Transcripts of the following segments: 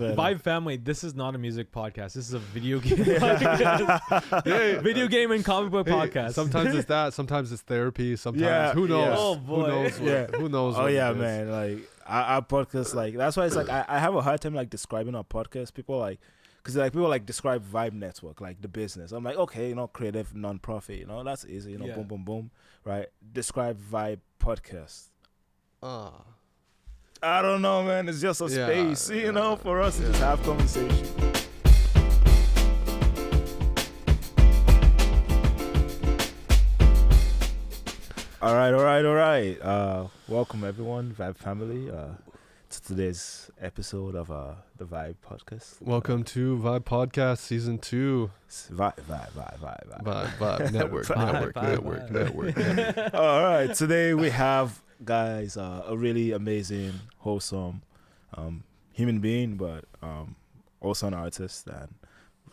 Vybe Family, this is not a music podcast. This is a video game podcast. Video game and comic book podcast. Sometimes it's that. Sometimes it's therapy. Sometimes who knows? Oh boy. Who knows? Who knows? Oh what yeah, it is. man. Like our podcast, like that's why it's like I have a hard time like describing our podcast. People like, because like people like describe Vybe Network, like the business. I'm like, okay, creative non-profit, that's easy, Yeah. boom, boom, boom, right? Describe Vybe podcast. I don't know, man. It's just a space, for us to just have conversation. All right. Welcome everyone, Vybe family, to today's episode of the Vybe podcast. Welcome to Vybe Podcast Season 2. Vybe. Vibe Network. All right. Today we have, guys, a really amazing, wholesome human being, but also an artist, and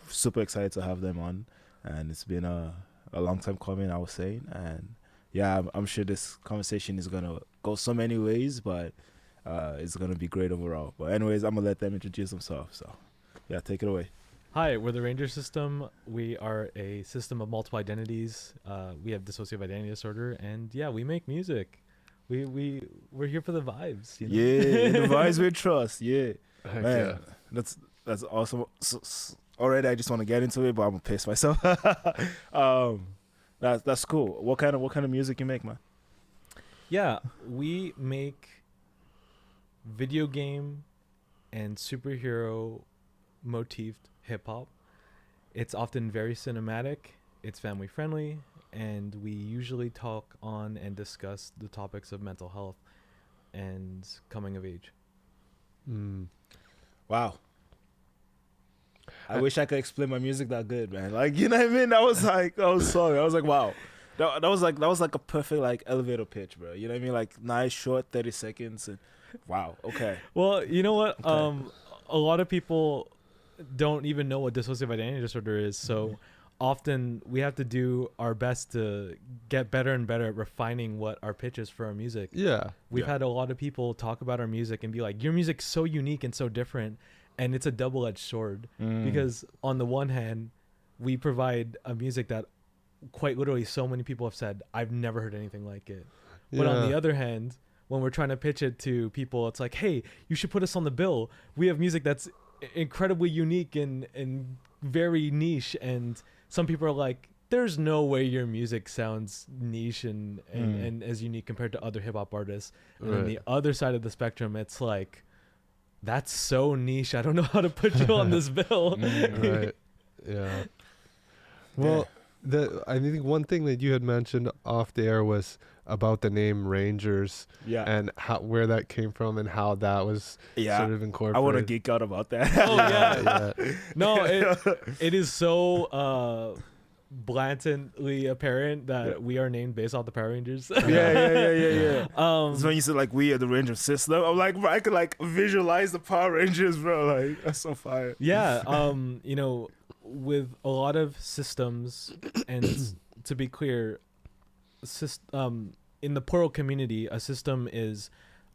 super excited to have them on. And it's been a long time coming, I was saying. And yeah, I'm sure this conversation is going to go so many ways, but it's going to be great overall. But anyways, I'm going to let them introduce themselves. So yeah, take it away. Hi, we're the Ranger System. We are a system of multiple identities. We have dissociative identity disorder, and yeah, we make music. We're here for the vibes. Yeah, the vibes we trust. Yeah, Heck man, that's awesome. Already, I just want to get into it, but I'm gonna piss myself. That's cool. What kind of music you make, man? Yeah, we make video game and superhero motifed hip hop. It's often very cinematic. It's family friendly, and we usually talk on and discuss the topics of mental health and coming of age. Wow. I wish I could explain my music that good, man. Like, you know what I mean? I was sorry. I was like, wow. That was like a perfect like elevator pitch, bro. You know what I mean? Like nice, short, 30 seconds, and wow. Okay. Well, you know what? Okay. A lot of people don't even know what dissociative identity disorder is, so often we have to do our best to get better and better at refining what our pitch is for our music. Yeah. We've had a lot of people talk about our music and be like, your music's so unique and so different, and it's a double-edged sword because on the one hand, we provide a music that quite literally so many people have said, I've never heard anything like it. But on the other hand, when we're trying to pitch it to people, it's like, hey, you should put us on the bill. We have music that's incredibly unique and very niche, and some people are like, there's no way your music sounds niche and as unique compared to other hip-hop artists. And on the other side of the spectrum, it's like, that's so niche, I don't know how to put you on this bill. Right. Yeah. Well, I think one thing that you had mentioned off the air was about the name Rangers, and where that came from and how that was sort of incorporated. I want to geek out about that. Oh yeah. No, it is so blatantly apparent that we are named based off the Power Rangers. Yeah. So when you said like we are the Ranger system, I'm like, bro, I could like visualize the Power Rangers, bro. Like that's so fire. Yeah. With a lot of systems, and to be clear, in the plural community, a system is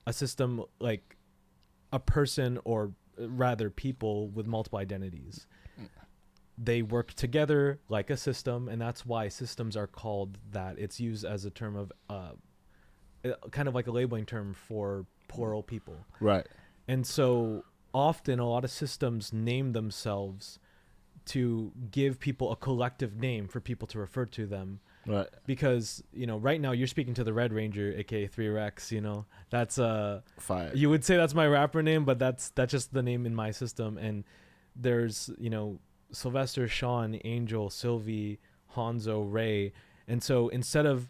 a system like a person, or rather people with multiple identities. They work together like a system, and that's why systems are called that. It's used as a term of kind of like a labeling term for plural people. Right. And so often a lot of systems name themselves to give people a collective name for people to refer to them. Right. Because, right now you're speaking to the Red Ranger, aka 3Rex, that's fire. You would say that's my rapper name, but that's just the name in my system. And there's, Sylvester, Sean, Angel, Sylvie, Hanzo, Ray. And so instead of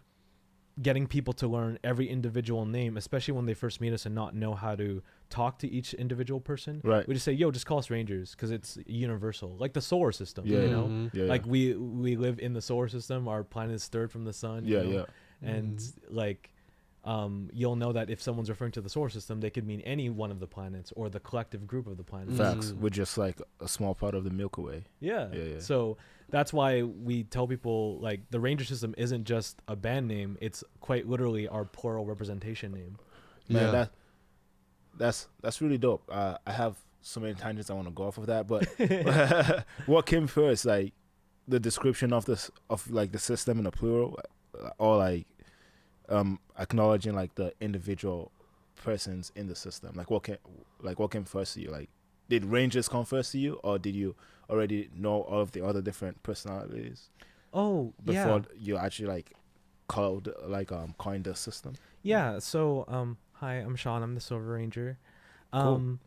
getting people to learn every individual name, especially when they first meet us and not know how to talk to each individual person, right, we just say, yo, just call us Rangers, because it's universal, like the solar system. Like we live in the solar system. Our planet is third from the sun. And like you'll know that if someone's referring to the solar system, they could mean any one of the planets or the collective group of the planets. Facts. We're just like a small part of the Milky Way. Yeah. So that's why we tell people like the Ranger system isn't just a band name, it's quite literally our plural representation name. Man, that's really dope. I have so many tangents I want to go off of that, but what came first, like the description of this of like the system in a plural, or like acknowledging like the individual persons in the system? Like what came first to you? Like, did Rangers come first to you, or did you already know all of the other different personalities before you actually like coined the system? Yeah. So hi, I'm Sean. I'm the Silver Ranger. Cool.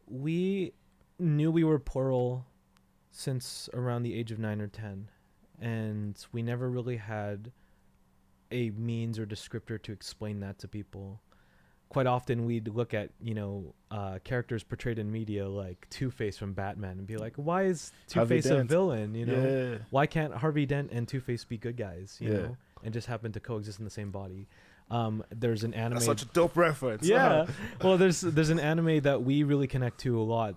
We knew we were plural since around the age of 9 or 10, and we never really had a means or descriptor to explain that to people. Quite often we'd look at, characters portrayed in media like Two-Face from Batman and be like, why is Two-Face a villain? Yeah. Why can't Harvey Dent and Two-Face be good guys, know, and just happen to coexist in the same body? There's an anime. That's such a dope reference. Yeah. Well, there's an anime that we really connect to a lot,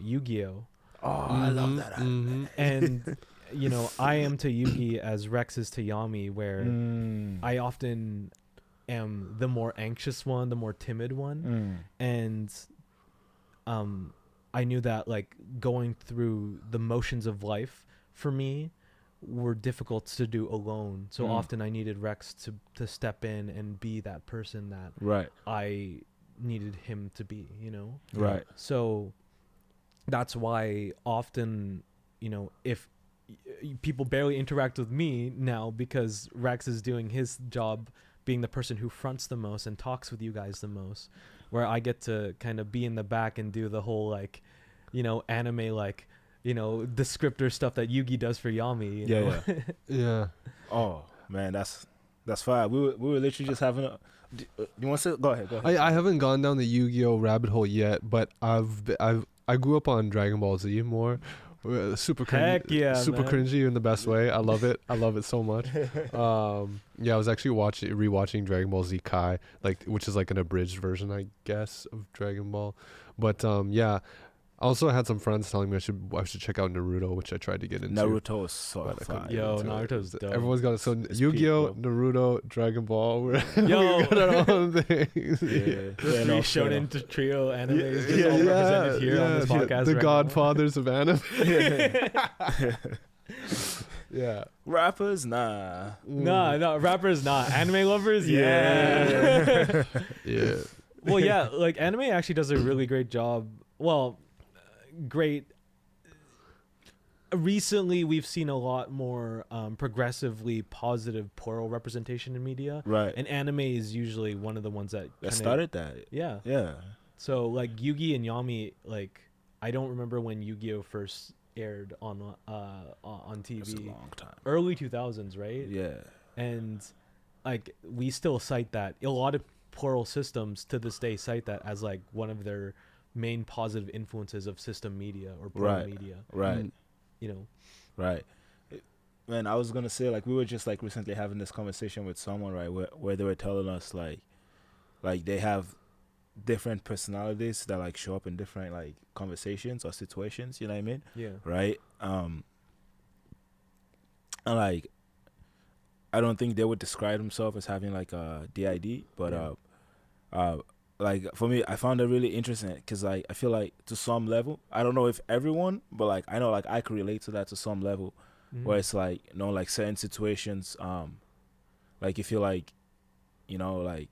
Yu-Gi-Oh! Oh, I love that anime. And I am to Yugi as Rex is to Yami, where I often am the more anxious one, the more timid one. And I knew that like going through the motions of life for me were difficult to do alone. So often I needed Rex to step in and be that person that I needed him to be, Right. So that's why often, if people barely interact with me now because Rex is doing his job being the person who fronts the most and talks with you guys the most, where I get to kind of be in the back and do the whole like, anime like, descriptor stuff that Yugi does for Yami. You know? Yeah. Oh man, that's fine. We were literally just having a. Do you want to go ahead? I haven't gone down the Yu-Gi-Oh rabbit hole yet, but I grew up on Dragon Ball Z more. Super cringy, super cringy in the best way. I love it so much. I was actually rewatching Dragon Ball Z Kai, which is like an abridged version, I guess, of Dragon Ball. But I also had some friends telling me I should check out Naruto, which I tried to get into. Naruto is so fun. Naruto's dope. Everyone's got it. So Yu-Gi-Oh, Naruto, Dragon Ball. We got our own things. The three shonen trio animes just all represented here on this podcast. The godfathers of anime. Yeah. Rappers, nah. No, rappers, nah. Anime lovers, yeah. Yeah. Well, yeah, like anime actually does a really great job. Well, great. Recently, we've seen a lot more progressively positive plural representation in media. Right. And anime is usually one of the ones that started that. Yeah. Yeah. So like Yugi and Yami, like I don't remember when Yu-Gi-Oh first aired on TV. It's a long time. Early 2000s, right? Yeah. And like we still cite that. A lot of plural systems to this day cite that as like one of their main positive influences of system media or plural media. Right. Right. Man, I was gonna say, like, we were just like recently having this conversation with someone, right, where they were telling us like they have different personalities that like show up in different like conversations or situations, you know what I mean? Yeah. Right. And like I don't think they would describe themselves as having like a DID, but like for me, I found it really interesting because like I feel like to some level, I don't know if everyone, but like I know like I could relate to that to some level, where it's like like certain situations, like you feel like, like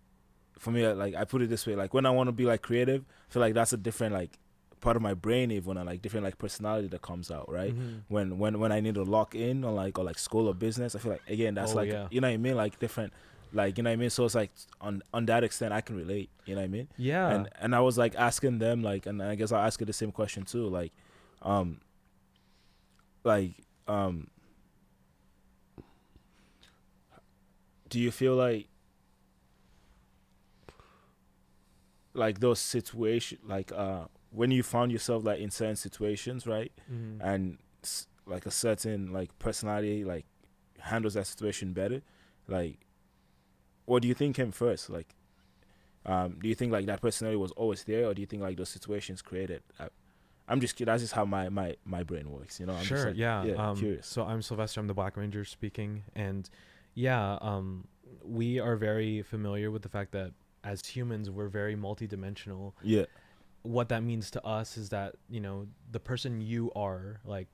for me, like I put it this way, like when I want to be like creative, I feel like that's a different like part of my brain, even a like different like personality that comes out, right? When I need to lock in on like or like school or business, I feel like again that's you know what I mean, like different. Like, you know what I mean? So it's like on that extent I can relate, you know what I mean? Yeah. And I was like asking them like, and I guess I'll ask you the same question too, like do you feel like those situations, like when you found yourself like in certain situations, right? And like a certain like personality like handles that situation better, like what do you think came first? Like, do you think like that personality was always there, or do you think like those situations created? I'm just curious. That's just how my brain works, I'm sure. Just, like, yeah. Curious. So I'm Sylvester. I'm the Black Ranger speaking, and we are very familiar with the fact that as humans we're very multidimensional. Yeah. what that means to us is that, you know, the person you are, like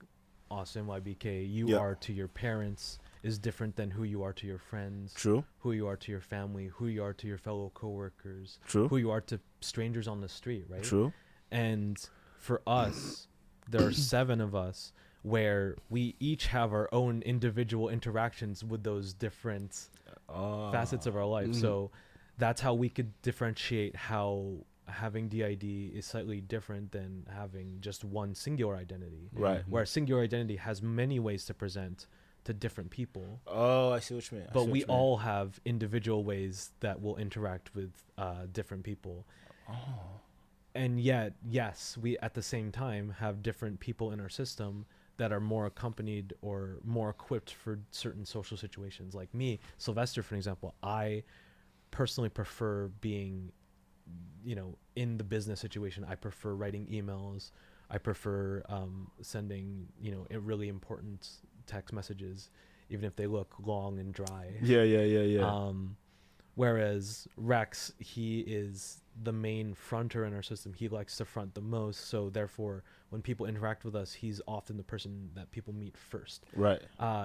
Austin YBK, you are to your parents is different than who you are to your friends. True. Who you are to your family, who you are to your fellow coworkers. True. Who you are to strangers on the street, right? True. And for us, there are 7 of us where we each have our own individual interactions with those different facets of our life. So that's how we could differentiate how having DID is slightly different than having just one singular identity. Right. Where a singular identity has many ways to present to different people. Oh, I see what you mean. But we all have individual ways that will interact with different people. Oh. And yet, yes, we at the same time have different people in our system that are more accompanied or more equipped for certain social situations. Like me, Sylvester, for example, I personally prefer being, you know, in the business situation. I prefer writing emails. I prefer sending, you know, really important text messages, even if they look long and dry. Yeah. Whereas Rex, he is the main fronter in our system. He likes to front the most. So therefore, when people interact with us, he's often the person that people meet first. Right.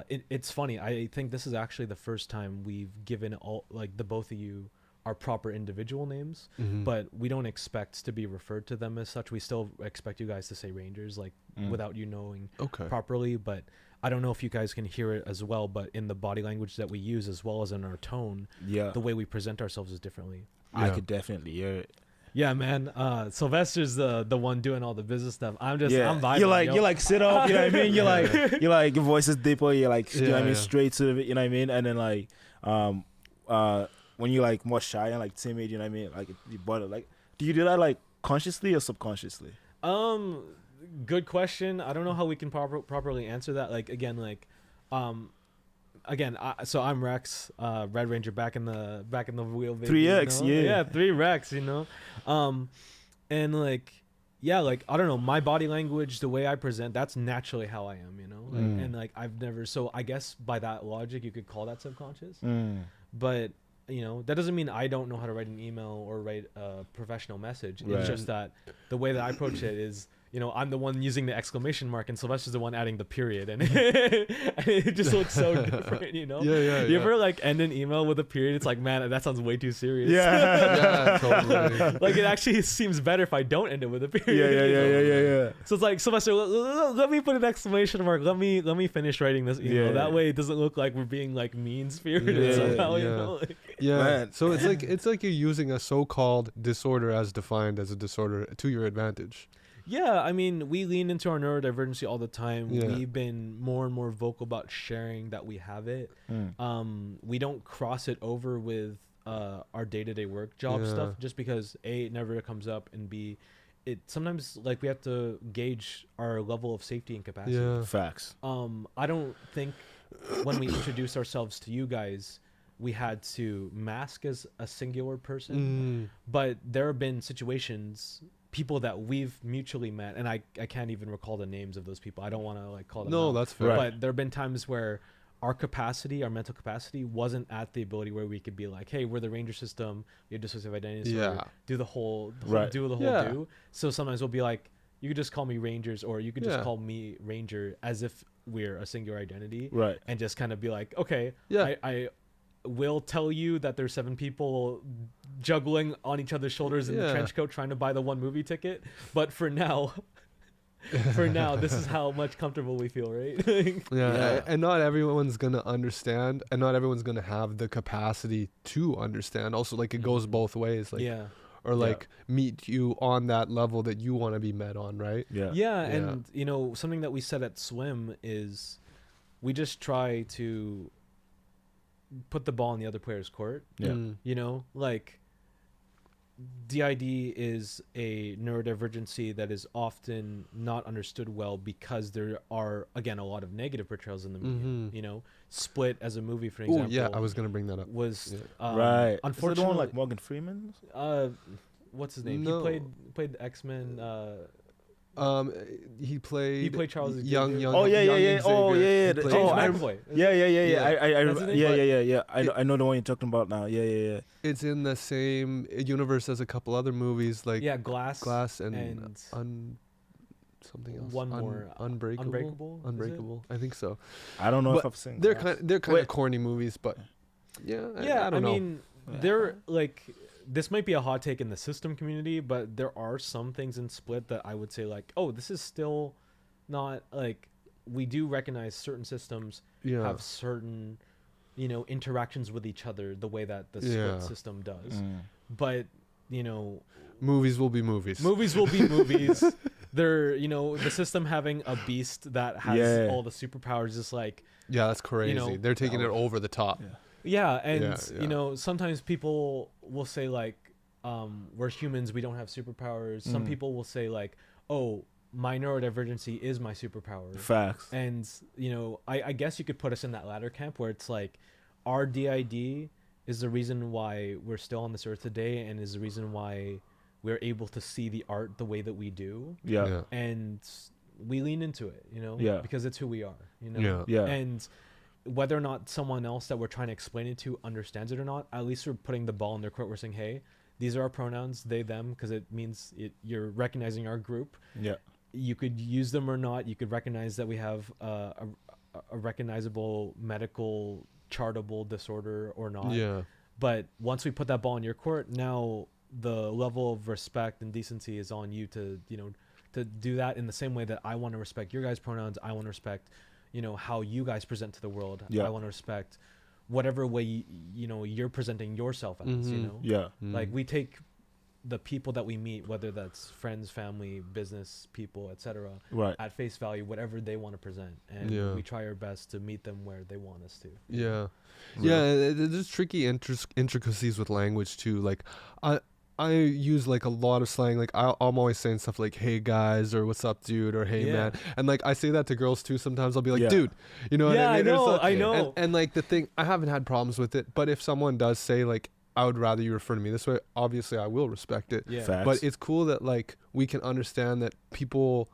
It's funny. I think this is actually the first time we've given all, like, the both of you our proper individual names, but we don't expect to be referred to them as such. We still expect you guys to say Rangers, like, without you knowing properly. But I don't know if you guys can hear it as well, but in the body language that we use, as well as in our tone, the way we present ourselves is differently. I could definitely hear it. Yeah, man. Sylvester's the one doing all the business stuff. I'm vibing. You're like sit up, you know what I mean? You're like your voice is deeper, you're like you know what I mean, straight to it, you know what I mean? And then like when you're like more shy and like timid, you know what I mean? Like you butter, like do you do that like consciously or subconsciously? Good question. I don't know how we can properly answer that. Like again, so I'm Rex, Red Ranger, back in the wheel, baby. 3X, you know? Yeah, 3 Rex, you know. And like, yeah, like I don't know, my body language, the way I present, that's naturally how I am, you know. Like, and like I've never, so I guess by that logic, you could call that subconscious. But you know, that doesn't mean I don't know how to write an email or write a professional message. It's just that the way that I approach it is, you know, I'm the one using the exclamation mark and Sylvester's the one adding the period, and it just looks so different, you know? You ever like end an email with a period? It's like, man, that sounds way too serious. Yeah, totally. Like it actually seems better if I don't end it with a period. Yeah. So it's like, Sylvester, let me put an exclamation mark. Let me finish writing this email. That way it doesn't look like we're being like mean-spirited somehow, you know? Like, man. So it's like you're using a so-called disorder as defined as a disorder to your advantage. Yeah, I mean, we lean into our neurodivergency all the time. We've been more and more vocal about sharing that we have it. We don't cross it over with our day-to-day work job stuff, just because A, it never comes up, and B, it sometimes like we have to gauge our level of safety and capacity. Facts. I don't think when we introduced ourselves to you guys, we had to mask as a singular person, but there have been situations, people that we've mutually met, and I can't even recall the names of those people. I don't want to like call them out. That's fair. But there have been times where our capacity, our mental capacity, wasn't at the ability where we could be like, hey, we're the Ranger system, we have dissociative identities, do the whole do. So sometimes we'll be like, you could just call me Rangers, or you could just call me Ranger, as if we're a singular identity, and just kind of be like, okay, I will tell you that there's 7 people juggling on each other's shoulders in the trench coat trying to buy the one movie ticket, but for now this is how much comfortable we feel, right? And not everyone's gonna understand, and not everyone's gonna have the capacity to understand also. Like it goes both ways, like or like meet you on that level that you want to be met on, right? And you know, something that we said at Swim is we just try to put the ball in the other player's court. You know, like DID is a neurodivergency that is often not understood well because there are, again, a lot of negative portrayals in the media. You know, Split as a movie, for example. I was gonna bring that up. Was right. Unfortunately, is it the one like Morgan Freeman? What's his name? He played the X-Men. He played Charles young. Oh yeah, yeah, yeah. Oh yeah, yeah. Xavier. Oh, James McAvoy. yeah, yeah, yeah, yeah. That's his name? Yeah. I know the one you're talking about now. Yeah, yeah, yeah. It's in the same universe as a couple other movies like Glass and something else. One more, Unbreakable. is it? I think so. I don't know But if I've seen. They're Glass. kind of corny movies, but yeah, I don't know. mean, they're like, this might be a hot take in the system community, but there are some things in Split that I would say like, oh, this is still not like, we do recognize certain systems have certain, interactions with each other the way that the Split system does. But, movies will be movies. Movies will be movies. They're, the system having a beast that has all the superpowers is like, yeah, that's crazy. They're taking it over the top. Yeah, and sometimes people will say like, we're humans, we don't have superpowers. Some people will say like, oh, my neurodivergency is my superpower. Facts. And I guess you could put us in that latter camp where it's like, our DID is the reason why we're still on this earth today, and is the reason why we're able to see the art the way that we do. Yeah. And we lean into it, because it's who we are, Yeah. And whether or not someone else that we're trying to explain it to understands it or not, at least we're putting the ball in their court. We're saying, hey, these are our pronouns, they, them, because it means you're recognizing our group. Yeah. You could use them or not. You could recognize that we have a recognizable medical chartable disorder or not. Yeah. But once we put that ball in your court, now the level of respect and decency is on you to, to do that in the same way that I want to respect your guys' pronouns. I want to respect, how you guys present to the world. Yeah. I want to respect whatever way, you're presenting yourself as, Yeah. Like we take the people that we meet, whether that's friends, family, business people, etc., Right. at face value, whatever they want to present, and we try our best to meet them where they want us to. Yeah. Really? Yeah, there's tricky intricacies with language too. Like I use like a lot of slang. Like I'm always saying stuff like "Hey guys" or "What's up, dude" or "Hey man," and like I say that to girls too. Sometimes I'll be like, "Dude," what I mean? I know. And like the thing, I haven't had problems with it. But if someone does say like, "I would rather you refer to me this way," obviously I will respect it. Yeah. Facts. But it's cool that like we can understand that people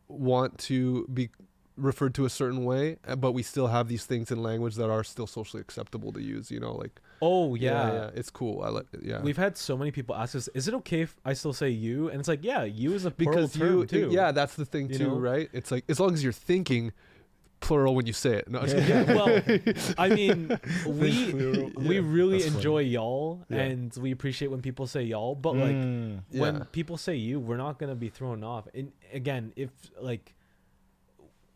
want to be referred to a certain way, but we still have these things in language that are still socially acceptable to use. Like. Oh yeah. It's cool. I like it. Yeah. We've had so many people ask us, "Is it okay if I still say you?" And it's like, yeah, you is a because plural term too. Yeah, that's the thing too, right? It's like as long as you're thinking plural when you say it. No, well, I mean, we really enjoy y'all, Yeah. and we appreciate when people say y'all. But like when people say you, we're not gonna be thrown off. And again, if like,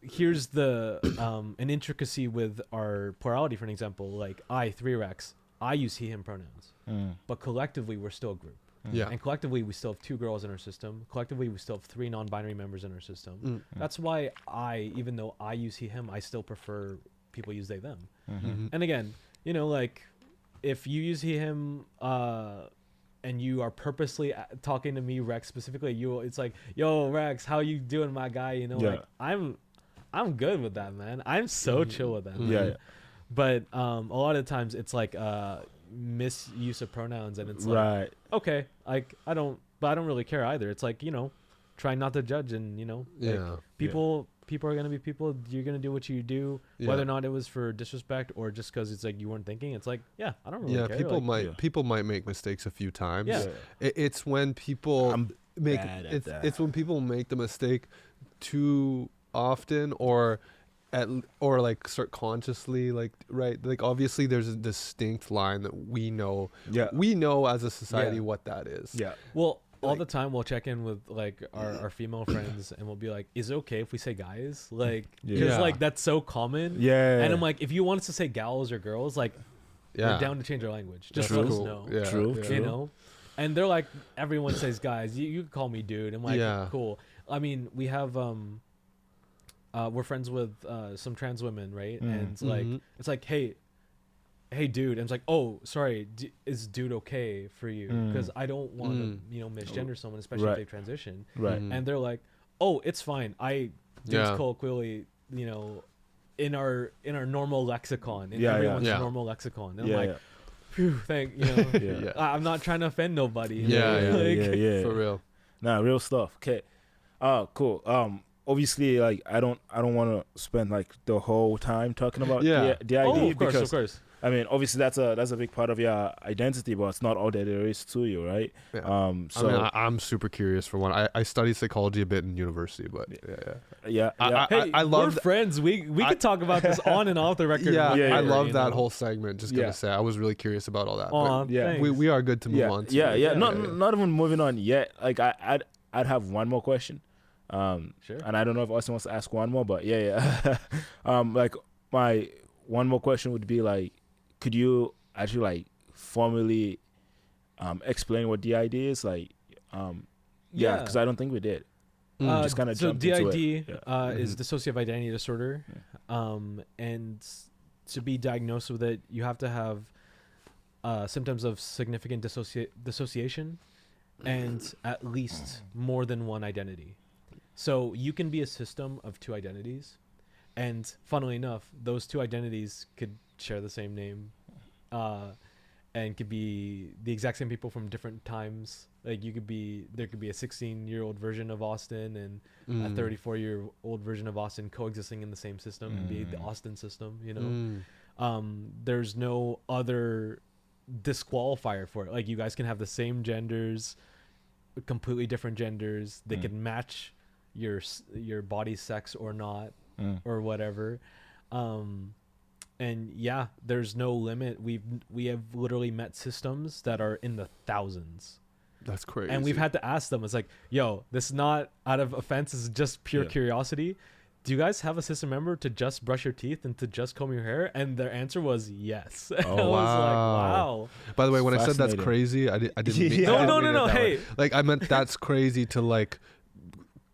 here's the an intricacy with our plurality. For an example, like I 3rex, I use he him pronouns, but collectively we're still a group. Yeah. And collectively we still have 2 girls in our system. Collectively we still have 3 non-binary members in our system. That's why even though I use he him, I still prefer people use they them. And again, like if you use he him and you are purposely talking to me, Rex, specifically, it's like, yo Rex, how you doing, my guy? Like I'm good with that, man. I'm so chill with that. Yeah. But a lot of times it's like misuse of pronouns, and it's like, okay, like I don't really care either. It's like, try not to judge, and people are gonna be people. You're gonna do what you do, whether or not it was for disrespect or just because it's like you weren't thinking. It's like, I don't really care. People might make mistakes a few times. Yeah. It's when people it's when people make the mistake too often or like start consciously, like, right, like obviously there's a distinct line that we know as a society what that is. Well, all the time we'll check in with like our female friends, and we'll be like, is it okay if we say guys, like, because like that's so common. And I'm like, if you want us to say gals or girls, like, we're down to change our language, just let us know. True. And they're like, everyone says guys, you can call me dude. I'm like, cool. I mean, we have we're friends with some trans women, right? And like, it's like, hey dude. And it's like, oh, sorry, is dude okay for you? Because I don't want to misgender someone, especially if they transition. And they're like, oh, it's fine. Dude's colloquially, in our normal lexicon, in everyone's normal lexicon. And I'm like, phew, I'm not trying to offend nobody. For real. Nah, real stuff. Okay. Oh, cool. Obviously, like I don't want to spend like the whole time talking about the ID Oh, of because course. I mean, obviously that's a big part of your identity, but it's not all that there is to you, right? Yeah. So I mean, I'm super curious for one. I studied psychology a bit in university, but yeah. Hey, I love we're friends. We could talk about this on and off the record. Yeah, Yeah, I yeah, love you that know? whole segment. Just gonna say, I was really curious about all that. Aw, But yeah. thanks. we are good to move on to. Not even moving on yet. Like I'd have one more question. Sure. And I don't know if Austin wants to ask one more, but yeah. Like my one more question would be like, could you actually like formally explain what DID is? Like, Yeah. because I don't think we did. Just kind of so jumped into DID it. is dissociative identity disorder, and to be diagnosed with it, you have to have symptoms of significant dissociation and at least more than one identity. So you can be a system of two identities, and funnily enough, those two identities could share the same name, and could be the exact same people from different times. Like there could be a 16-year-old version of Austin and a 34-year-old version of Austin coexisting in the same system and be the Austin system. You know, there's no other disqualifier for it. Like you guys can have the same genders, completely different genders. They can match your body sex or not, or whatever. And yeah, there's no limit. We have literally met systems that are in the thousands. That's crazy. And we've had to ask them, it's like, yo, this is not out of offense, this is just pure curiosity. Do you guys have a system member to just brush your teeth and to just comb your hair? And their answer was yes. Oh, I was like, wow. By the way, when I said that's crazy, I didn't mean No. Hey, like I meant that's crazy to like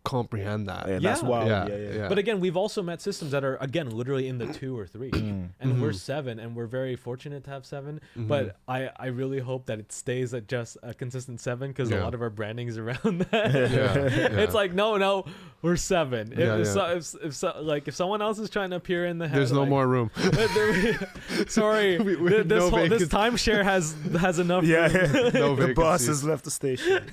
comprehend that. Yeah, that's wild. Yeah. But again, we've also met systems that are again literally in the 2 or 3, and we're 7, and we're very fortunate to have 7. But I really hope that it stays at just a consistent 7 because a lot of our branding is around that. It's like no, we're 7. If someone else is trying to appear in the head, there's no more room. Sorry, this timeshare has enough. No The boss vacancies. has left the station.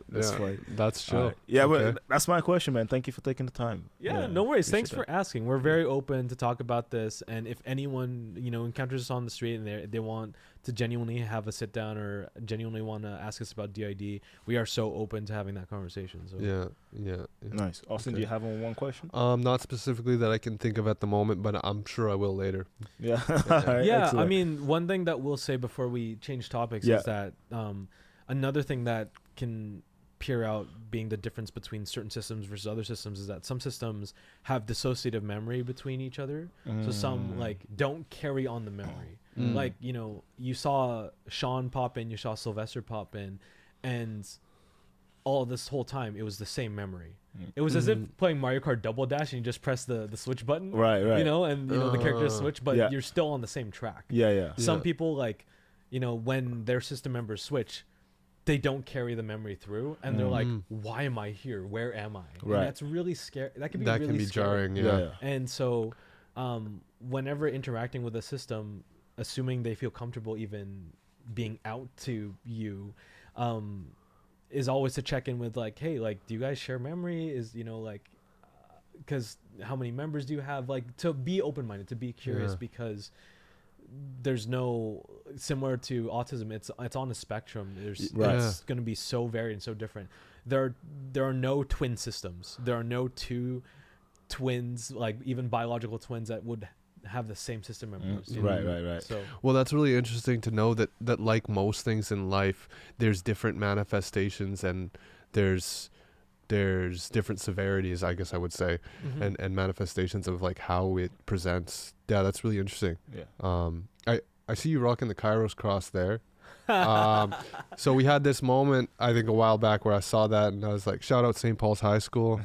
That's fine. That's chill. But that's my question, man. Thank you for taking the time. No worries. Thanks appreciate for asking. We're very open to talk about this, and if anyone encounters us on the street and they want to genuinely have a sit down or genuinely want to ask us about DID, we are so open to having that conversation. So Yeah. Nice. Austin, do you have one question? Not specifically that I can think of at the moment, but I'm sure I will later. Yeah. I mean, one thing that we'll say before we change topics is that another thing that can peer out being the difference between certain systems versus other systems is that some systems have dissociative memory between each other. So some like don't carry on the memory. Like, you saw Sean pop in, you saw Sylvester pop in, and all this whole time it was the same memory. It was as if playing Mario Kart Double Dash and you just press the switch button. Right. And the characters switch, but you're still on the same track. Some people like, when their system members switch, they don't carry the memory through, and they're like, why am I here? Where am I? Right. And that's really scary. That can be that really can be scary. jarring. And so whenever interacting with a system, assuming they feel comfortable even being out to you, is always to check in with like, hey, like, do you guys share memory? Is, because how many members do you have? Like, to be open-minded, to be curious, because there's no, similar to autism, it's on a spectrum. It's going to be so varied and so different. There are no twin systems. There are no two twins, like even biological twins, that would have the same system members. Right. So, well, that's really interesting to know that like most things in life, there's different manifestations and there's different severities, I guess I would say, and manifestations of like how it presents. Yeah, that's really interesting. I see you rocking the Kairos cross there. So we had this moment, I think, a while back where I saw that and I was like, shout out St. Paul's High School.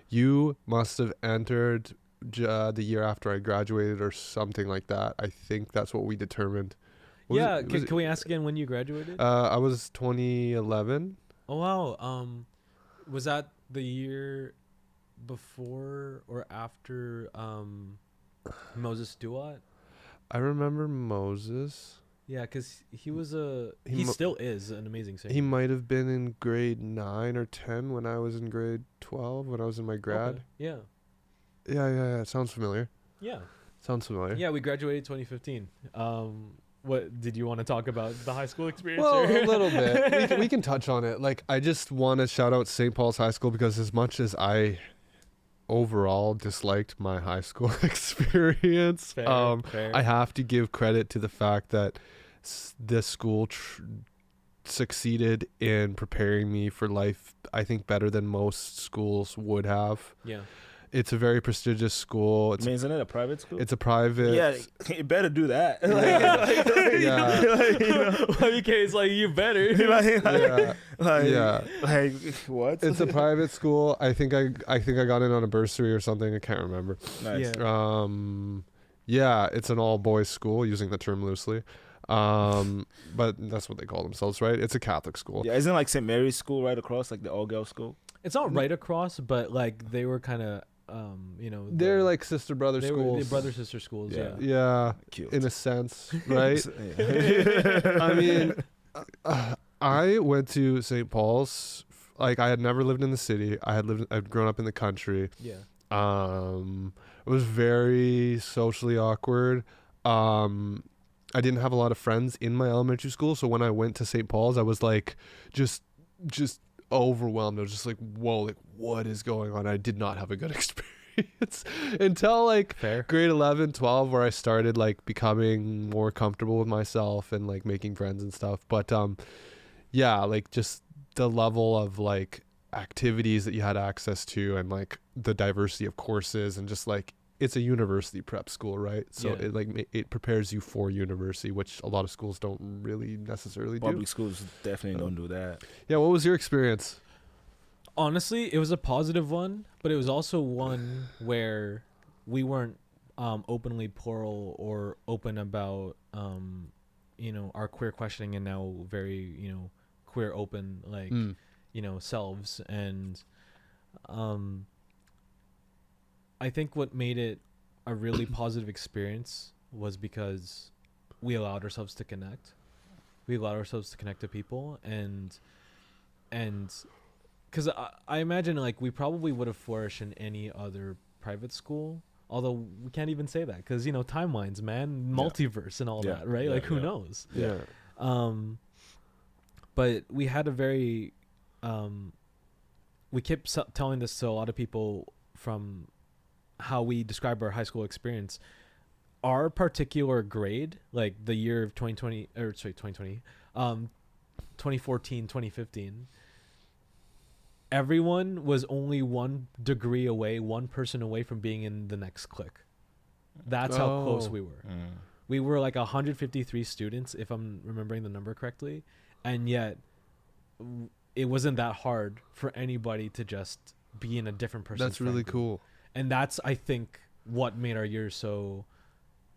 You must have entered the year after I graduated or something like that. I think that's what we determined. Can we ask again when you graduated? I was 2011. Oh wow. Was that the year before or after Moses Duat? I remember Moses. Yeah, because he mo- still is an amazing singer. He might have been in grade 9 or 10 when I was in grade 12 when I was in my grad. Okay. Yeah. Yeah. Sounds familiar. Yeah. Sounds familiar. Yeah, we graduated 2015. What did you want to talk about the high school experience? Well, or? a little bit. We can touch on it. Like, I just want to shout out St. Paul's High School because as much as I overall disliked my high school experience, Fair. I have to give credit to the fact that this school succeeded in preparing me for life, I think, better than most schools would have. Yeah. It's a very prestigious school. I mean, isn't it a private school? It's a private. Yeah, you better do that. Okay, it's like, you better. Like what? It's a private school. I think I got in on a bursary or something. I can't remember. Nice. Yeah. Yeah, it's an all boys school, using the term loosely. But that's what they call themselves, right? It's a Catholic school. Yeah, isn't like St. Mary's school right across, like the all girls school? It's not right across, but like they were kind of, they're like sister brother schools. They're brother sister schools. Yeah. Yeah, Cute. in a sense, right? Yeah. I mean, I went to St. Paul's. Like, I had never lived in the city. I'd grown up in the country. Yeah. It was very socially awkward. I didn't have a lot of friends in my elementary school, so when I went to St. Paul's, I was like, just overwhelmed. I was just like, whoa, like, what is going on? I did not have a good experience until like grade 11, 12, where I started like becoming more comfortable with myself and like making friends and stuff. But yeah, like just the level of like activities that you had access to and like the diversity of courses and just like, it's a university prep school, right? So Yeah. it like it prepares you for university, which a lot of schools don't really necessarily do. Public schools definitely don't do that. Yeah, what was your experience? Honestly, it was a positive one, but it was also one where we weren't openly plural or open about our queer questioning and now very queer open like selves. And I think what made it a really positive experience was because we allowed ourselves to connect. We allowed ourselves to connect to people, and because I imagine like we probably would have flourished in any other private school, although we can't even say that because timelines, man, multiverse and all that, right? Yeah, like who knows? Yeah. But we had a very we kept telling this to a lot of people from how we describe our high school experience. Our particular grade, like the year of 2014, 2015, everyone was only one degree away, one person away from being in the next clique. That's how close we were. We were like 153 students, if I'm remembering the number correctly, and yet it wasn't that hard for anybody to just be in a different person's That's really friend group. cool. And that's, I think, what made our year so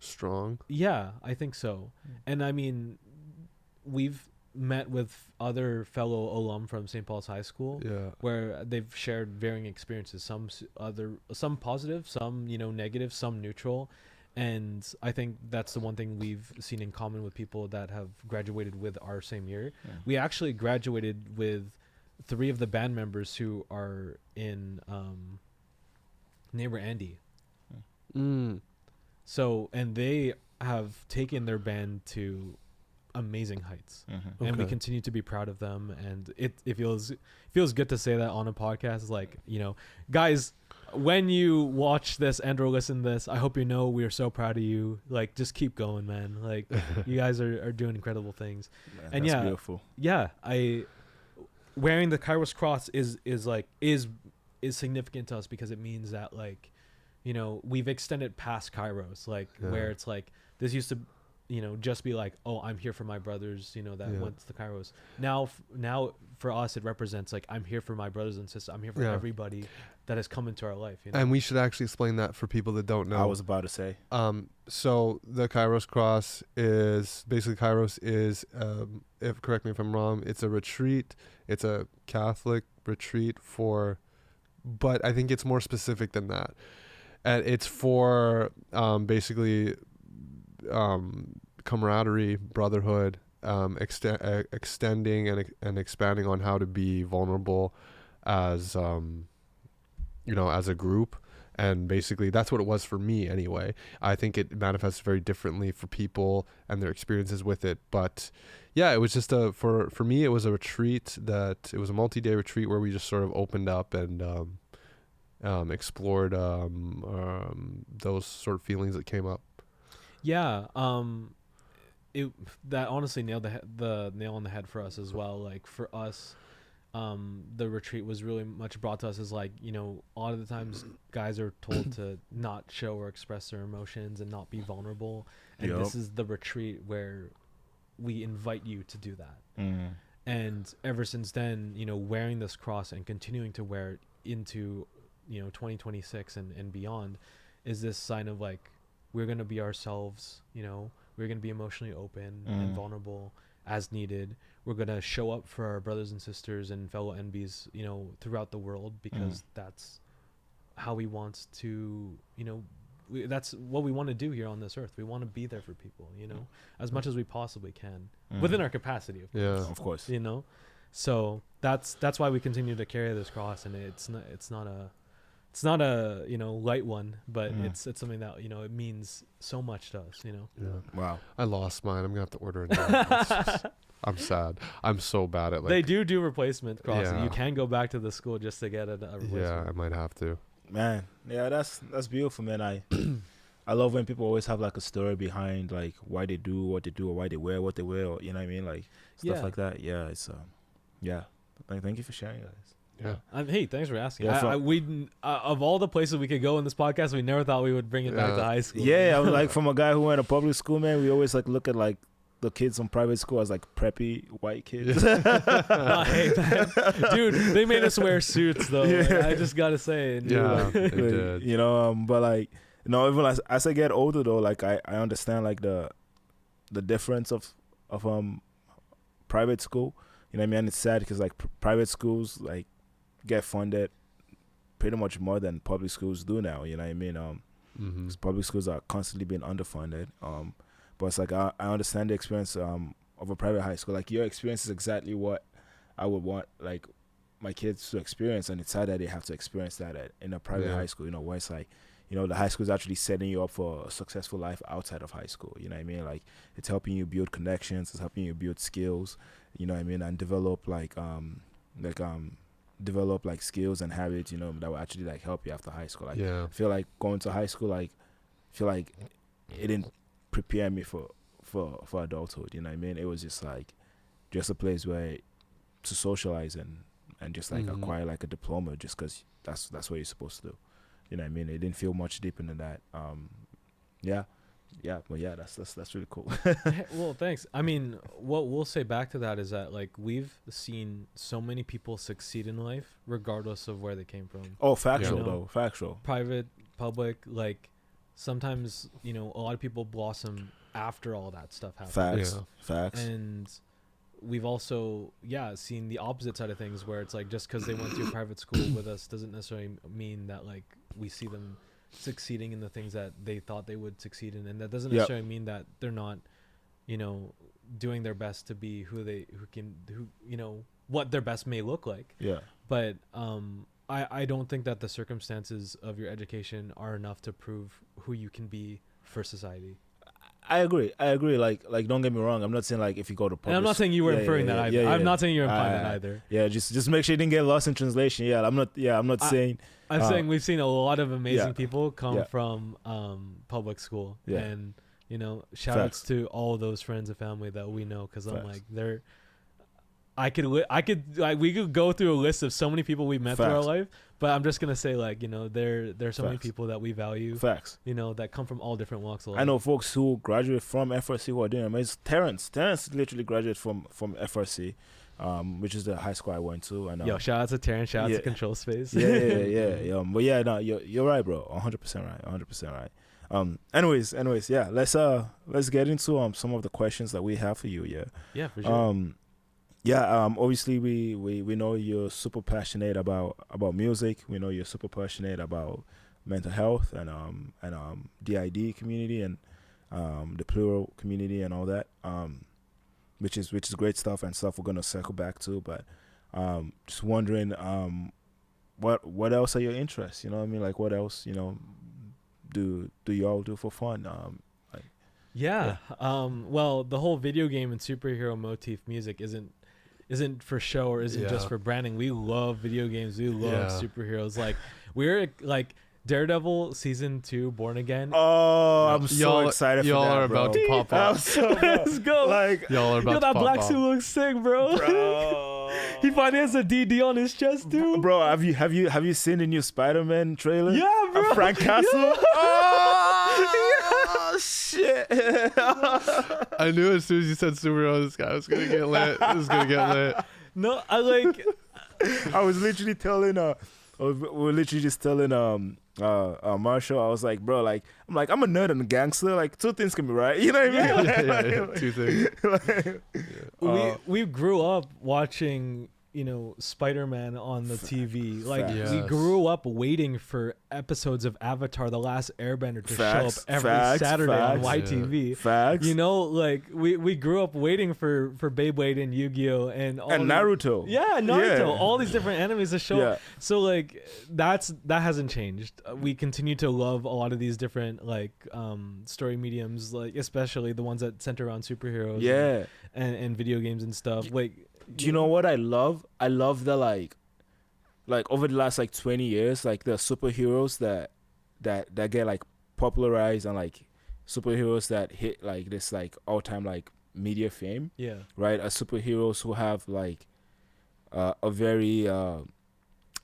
strong. Yeah, I think so. And I mean, we've met with other fellow alum from St. Paul's High School, where they've shared varying experiences. Some positive, some negative, some neutral. And I think that's the one thing we've seen in common with people that have graduated with our same year. Yeah. We actually graduated with 3 of the band members who are in Neighbor Andy. So, and they have taken their band to amazing heights, and we continue to be proud of them. And it feels good to say that on a podcast. Like, guys, when you watch this and or listen to this, I hope we are so proud of you. Like, just keep going, man. Like, you guys are doing incredible things. Man, and that's beautiful. Yeah, wearing the Kairos cross is significant to us because it means that like, we've extended past Kairos, like where it's like this used to, just be like, oh, I'm here for my brothers, that went to the Kairos. Now for us, it represents like, I'm here for my brothers and sisters. I'm here for everybody that has come into our life. And we should actually explain that for people that don't know. I was about to say. So the Kairos cross is basically correct me if I'm wrong, it's a retreat. It's a Catholic retreat but I think it's more specific than that. And it's for basically camaraderie, brotherhood, extending and expanding on how to be vulnerable as as a group. And basically that's what it was for me anyway. I think it manifests very differently for people and their experiences with it, but yeah, it was just for me it was a retreat, that it was a multi-day retreat where we just sort of opened up and explored those sort of feelings that came up. Yeah, that honestly nailed the nail on the head for us as well. Like for us, the retreat was really much brought to us as like, a lot of the times guys are told to not show or express their emotions and not be vulnerable, and this is the retreat where we invite you to do that. And ever since then, wearing this cross and continuing to wear it into 2026 and beyond is this sign of like, we're going to be ourselves, we're going to be emotionally open and vulnerable as needed. We're going to show up for our brothers and sisters and fellow NBs, throughout the world, because that's how we want to, that's what we want to do here on this earth. We want to be there for people, as much as we possibly can, within our capacity, of course. Yeah, of course. So that's why we continue to carry this cross, and it's not a light one, but it's something that it means so much to us. Yeah. Wow. I lost mine. I'm gonna have to order it. I'm sad. I'm so bad at like. They do replacement crosses. Yeah. You can go back to the school just to get a replacement. Yeah, I might have to. Man, yeah, that's beautiful, man. I love when people always have like a story behind like why they do what they do, or why they wear what they wear, or, you know what I mean, like stuff like that. Yeah, it's yeah. Thank you for sharing, guys. Yeah. Hey, thanks for asking. Yeah, we of all the places we could go in this podcast, we never thought we would bring it back to high school. Yeah, I was like, from a guy who went to public school, man, we always like look at like the kids from private school as like preppy white kids. Hey, man. Dude, they made us wear suits though. Yeah. Like, I just gotta say. Yeah, they did. But like, even as I get older though, like I understand like the difference of private school. You know what I mean? It's sad because like private schools like get funded pretty much more than public schools do now. You know what I mean? 'Cause public schools are constantly being underfunded. But it's like I understand the experience of a private high school. Like your experience is exactly what I would want like my kids to experience, and it's sad that they have to experience that in a private high school. Where it's like, the high school is actually setting you up for a successful life outside of high school. You know what I mean? Like it's helping you build connections, it's helping you build skills. You know what I mean? And develop develop like skills and habits. That will actually like help you after high school. Like I feel like going to high school, like feel like it didn't prepare me for adulthood. You know what I mean? It was just a place where to socialize and just like acquire like a diploma, just because that's what you're supposed to do. You know what I mean? It didn't feel much deeper than that. But that's really cool. Well, thanks. I mean, what we'll say back to that is that like we've seen so many people succeed in life regardless of where they came from. Oh, factual though. Factual. Private, public, like sometimes, a lot of people blossom after all that stuff happens. Facts. And we've also, seen the opposite side of things where it's like just because they went to a private school with us doesn't necessarily mean that like we see them succeeding in the things that they thought they would succeed in, and that doesn't necessarily mean that they're not, doing their best to be what their best may look like. Yeah. But I don't think that the circumstances of your education are enough to prove who you can be for society. I agree. Like, don't get me wrong. I'm not saying like if you go to public. And I'm not saying you were inferring that either. I'm not saying you're implying that either. Yeah, just make sure you didn't get lost in translation. Yeah, I'm not saying. I'm saying we've seen a lot of amazing people come from public school, and shout outs to all those friends and family that we know, because I'm like we could go through a list of so many people we met through our life, but I'm just gonna say like there's so many people that we value. Facts. That come from all different walks of life. I know folks who graduate from FRC who are doing amazing. Terrence literally graduated from FRC, which is the high school I went to. And shout out to Terrence. Shout out to Control Space. Yeah. But no, you're right, bro. 100% right. Anyways, yeah. Let's get into some of the questions that we have for you. Yeah, for sure. Obviously we know you're super passionate about music. We know you're super passionate about mental health and DID community, and the plural community and all that, which is great stuff and stuff we're gonna circle back to. But just wondering, what else are your interests? You know what I mean? Like, what else, do y'all do for fun? Well, the whole video game and superhero motif music isn't for show or isn't just for branding. We love video games. We love superheroes. Like, we're like Daredevil season 2, Born Again. Oh, I'm so excited for that, y'all are about to pop off. Let's go. Like, y'all are about to that pop black off. suit looks sick, bro. He finally has a DD on his chest too. Bro, have you seen the new Spider-Man trailer? Yeah, bro. Frank Castle. Yeah. Oh shit! I knew as soon as you said superhero, this guy was gonna get lit. No, I like. I was literally telling we were literally just telling Marshall. I was like, bro, like I'm a nerd and a gangster. Like, two things can be right. You know what I mean? Yeah. Two things. We grew up watching, Spider-Man on the TV. Like, we grew up waiting for episodes of Avatar: The Last Airbender to show up every Saturday on YTV. Yeah. Facts. Like we grew up waiting for Beyblade and Yu-Gi-Oh and Naruto. Naruto. Yeah. All these different animes to show up. So like that hasn't changed. We continue to love a lot of these different story mediums, like especially the ones that center around superheroes. Yeah. And video games and stuff. Do you know what I love? I love the like over the last 20 years, like the superheroes that get like popularized and like superheroes that hit like this like all-time like media fame. Yeah. Right? As superheroes who have like a very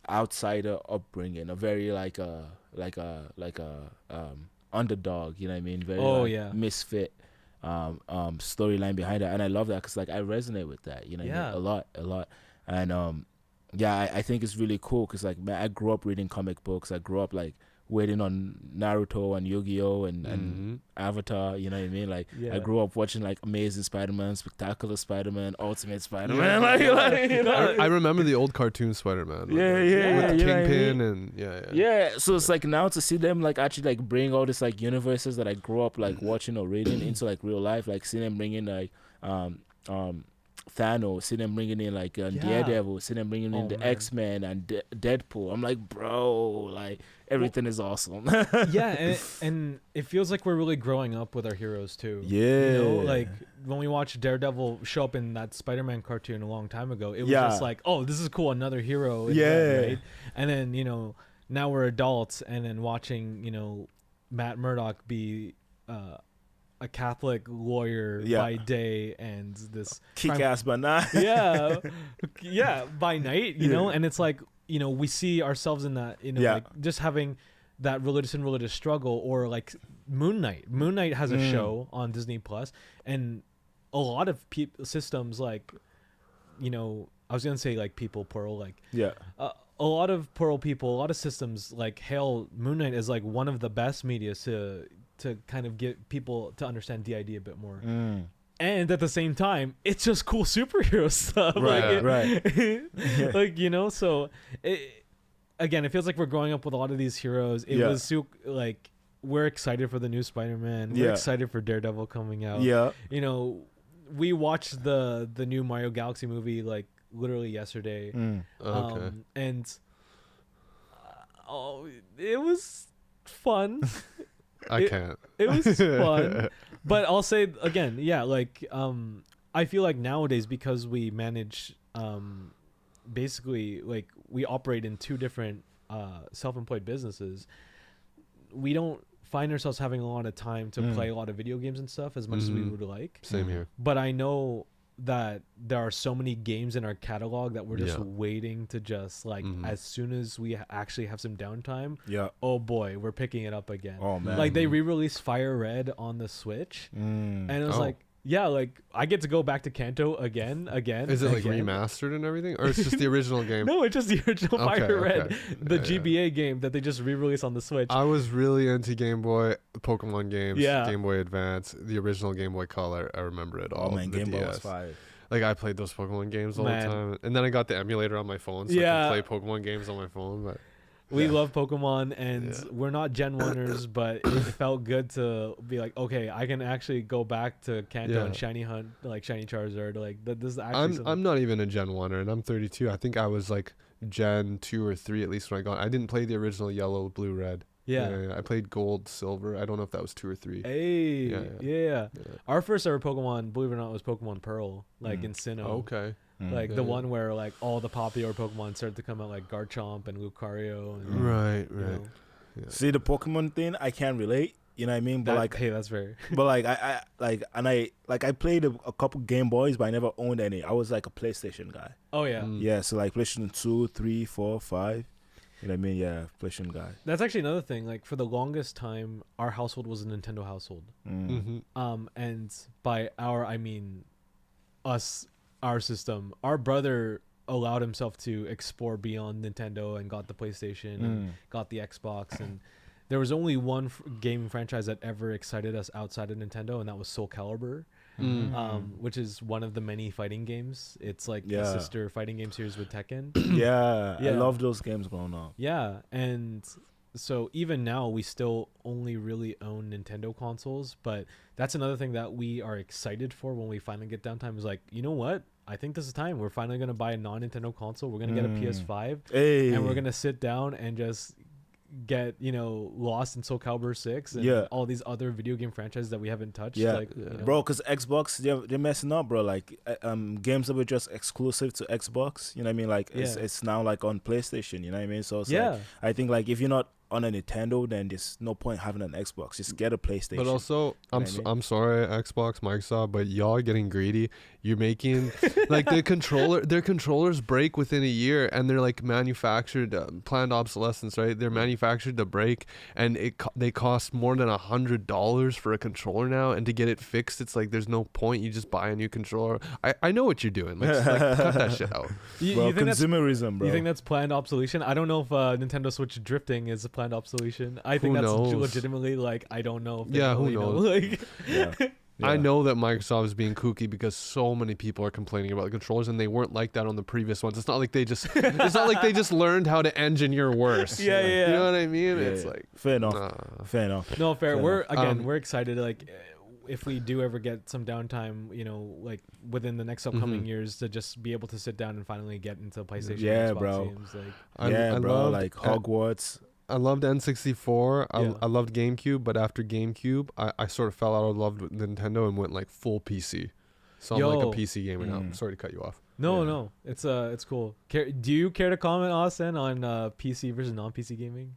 outsider upbringing, a very underdog, you know what I mean? Very misfit storyline behind it, and I love that because like I resonate with that, a lot, and I think it's really cool because like, man, I grew up reading comic books. I grew up like waiting on Naruto and Yu-Gi-Oh and Avatar, you know what I mean? Like, I grew up watching like Amazing Spider-Man, Spectacular Spider-Man, Ultimate Spider-Man. I remember the old cartoon Spider-Man. With the Kingpin and So it's like now to see them like actually like bring all this like universes that I grew up like watching or reading into like real life, like seeing them bring in like Thanos, see them bringing in like Daredevil, see them bringing in the X-Men and Deadpool. I'm like, bro, like everything is awesome. and it feels like we're really growing up with our heroes too. Yeah, like when we watched Daredevil show up in that Spider-Man cartoon a long time ago, it was just like, oh, this is cool, another hero. Right? And then now we're adults, and then watching Matt Murdock be a Catholic lawyer by day and this kick-ass by night. By night, and it's like, we see ourselves in that, like just having that religious struggle, or like Moon Knight. Moon Knight has a show on Disney Plus, and a lot of systems like, I was gonna say like people plural, like a lot of plural people, a lot of systems like hail Moon Knight as like one of the best media to kind of get people to understand DID a bit more. And at the same time, it's just cool superhero stuff. So it feels like we're growing up with a lot of these heroes. It was like, we're excited for the new Spider-Man. We're excited for Daredevil coming out. We watched the new Mario Galaxy movie like literally yesterday. And it was fun. It was fun, but I'll say again, I feel like nowadays, because we manage, basically like we operate in two different self-employed businesses, we don't find ourselves having a lot of time to play a lot of video games and stuff as much as we would like. Same here. But I know that there are so many games in our catalog that we're just waiting to just like, as soon as we actually have some downtime, oh boy, we're picking it up again. Oh man, like they re-released Fire Red on the Switch, and it was like, like I get to go back to Kanto again. Is it like remastered and everything, or it's just the original game? No, it's just the original Fire Red, the GBA game that they just re-released on the Switch. I was really into Game Boy Pokemon games, Game Boy Advance, the original Game Boy Color. I remember it all. Oh man, Game Boy was fire. Like, I played those Pokemon games all the time, and then I got the emulator on my phone, so I could play Pokemon games on my phone. But We love Pokemon, and we're not Gen 1ers, but it felt good to be like, okay, I can actually go back to Kanto and Shiny Hunt, like Shiny Charizard. Like, this is actually I'm not even a Gen 1er, and I'm 32. I think I was like Gen 2 or 3 at least when I got. I didn't play the original Yellow, Blue, Red. Yeah. I played Gold, Silver. I don't know if that was 2 or 3. Hey, yeah. Our first ever Pokemon, believe it or not, was Pokemon Pearl, like in Sinnoh. Oh, okay. Like the one where like all the popular Pokemon started to come out, like Garchomp and Lucario. And, right. See, the Pokemon thing, I can't relate. You know what I mean? But hey, that's fair. But I played a couple Game Boys, but I never owned any. I was like a PlayStation guy. Oh yeah. Yeah, so like PlayStation 2, 3, 4, 5. You know what I mean? Yeah, PlayStation guy. That's actually another thing. Like for the longest time, our household was a Nintendo household. And by our, I mean us, our system. Our brother allowed himself to explore beyond Nintendo and got the PlayStation and got the Xbox, and there was only one gaming franchise that ever excited us outside of Nintendo, and that was Soul Calibur, which is one of the many fighting games. It's like a sister fighting game series with Tekken. I love those games growing up. Yeah, and so even now we still only really own Nintendo consoles, but that's another thing that we are excited for when we finally get downtime is like, you know what? I think this is time. We're finally going to buy a non-Nintendo console. We're going to get a PS5 and we're going to sit down and just get, lost in Soul Calibur 6 and all these other video game franchises that we haven't touched. Bro, because Xbox, they're messing up, bro. Like games that were just exclusive to Xbox, you know what I mean? Like it's now like on PlayStation, you know what I mean? So it's like, I think like if you're not on a Nintendo, then there's no point having an Xbox. Just get a PlayStation. But also, I'm sorry, Xbox, Microsoft, but y'all are getting greedy. You're making like their controllers break within a year, and they're like manufactured, planned obsolescence, right? They're manufactured to break, and they cost more than $100 for a controller now, and to get it fixed, it's like there's no point. You just buy a new controller. I know what you're doing. Let's cut that shit out. You think consumerism, bro. You think that's planned obsolescence? I don't know if Nintendo Switch drifting is a planned obsolescence. I think that's legitimately like, I don't know. If who knows? Like, I know that Microsoft is being kooky because so many people are complaining about the controllers, and they weren't like that on the previous ones. It's not like they just learned how to engineer worse. You know what I mean? It's like fair enough. No, fair. We're excited. Like, if we do ever get some downtime, like within the next upcoming years, to just be able to sit down and finally get into PlayStation. Xbox bro. Games, like, bro. Like Hogwarts. I loved N64. I loved GameCube, but after GameCube, I sort of fell out of love with Nintendo and went like full PC. So I'm like a PC gamer now. I'm sorry to cut you off. No, it's cool. Do you care to comment, Austin, on PC versus non-PC gaming?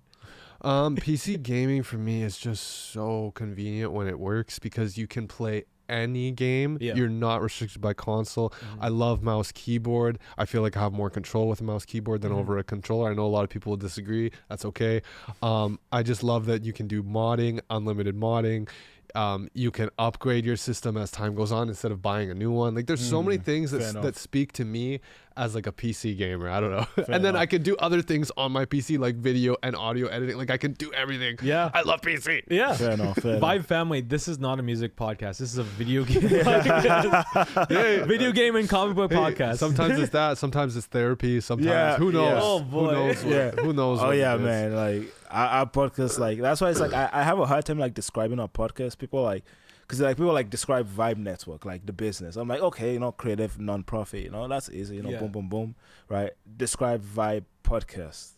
PC gaming for me is just so convenient when it works because you can play any game. You're not restricted by console. I love mouse keyboard. I feel like I have more control with a mouse keyboard than over a controller. I know a lot of people will disagree. That's okay. I just love that you can do modding, unlimited modding. You can upgrade your system as time goes on instead of buying a new one. Like there's so many things that speak to me as like a PC gamer. I don't know. And then I can do other things on my PC like video and audio editing. Like I can do everything. Yeah. I love PC. Yeah. Fair enough. Vybe family, this is not a music podcast. This is a video game podcast. Video game and comic book podcast. Sometimes it's that. Sometimes it's therapy. Sometimes who knows? Oh boy. Who knows? Oh yeah, man. Like our podcast, like that's why it's like I have a hard time like describing our podcast. People like, because like people like describe Vybe Network, like the business. I'm like, okay, creative non-profit, that's easy, boom, boom, boom, right? Describe Vybe podcast.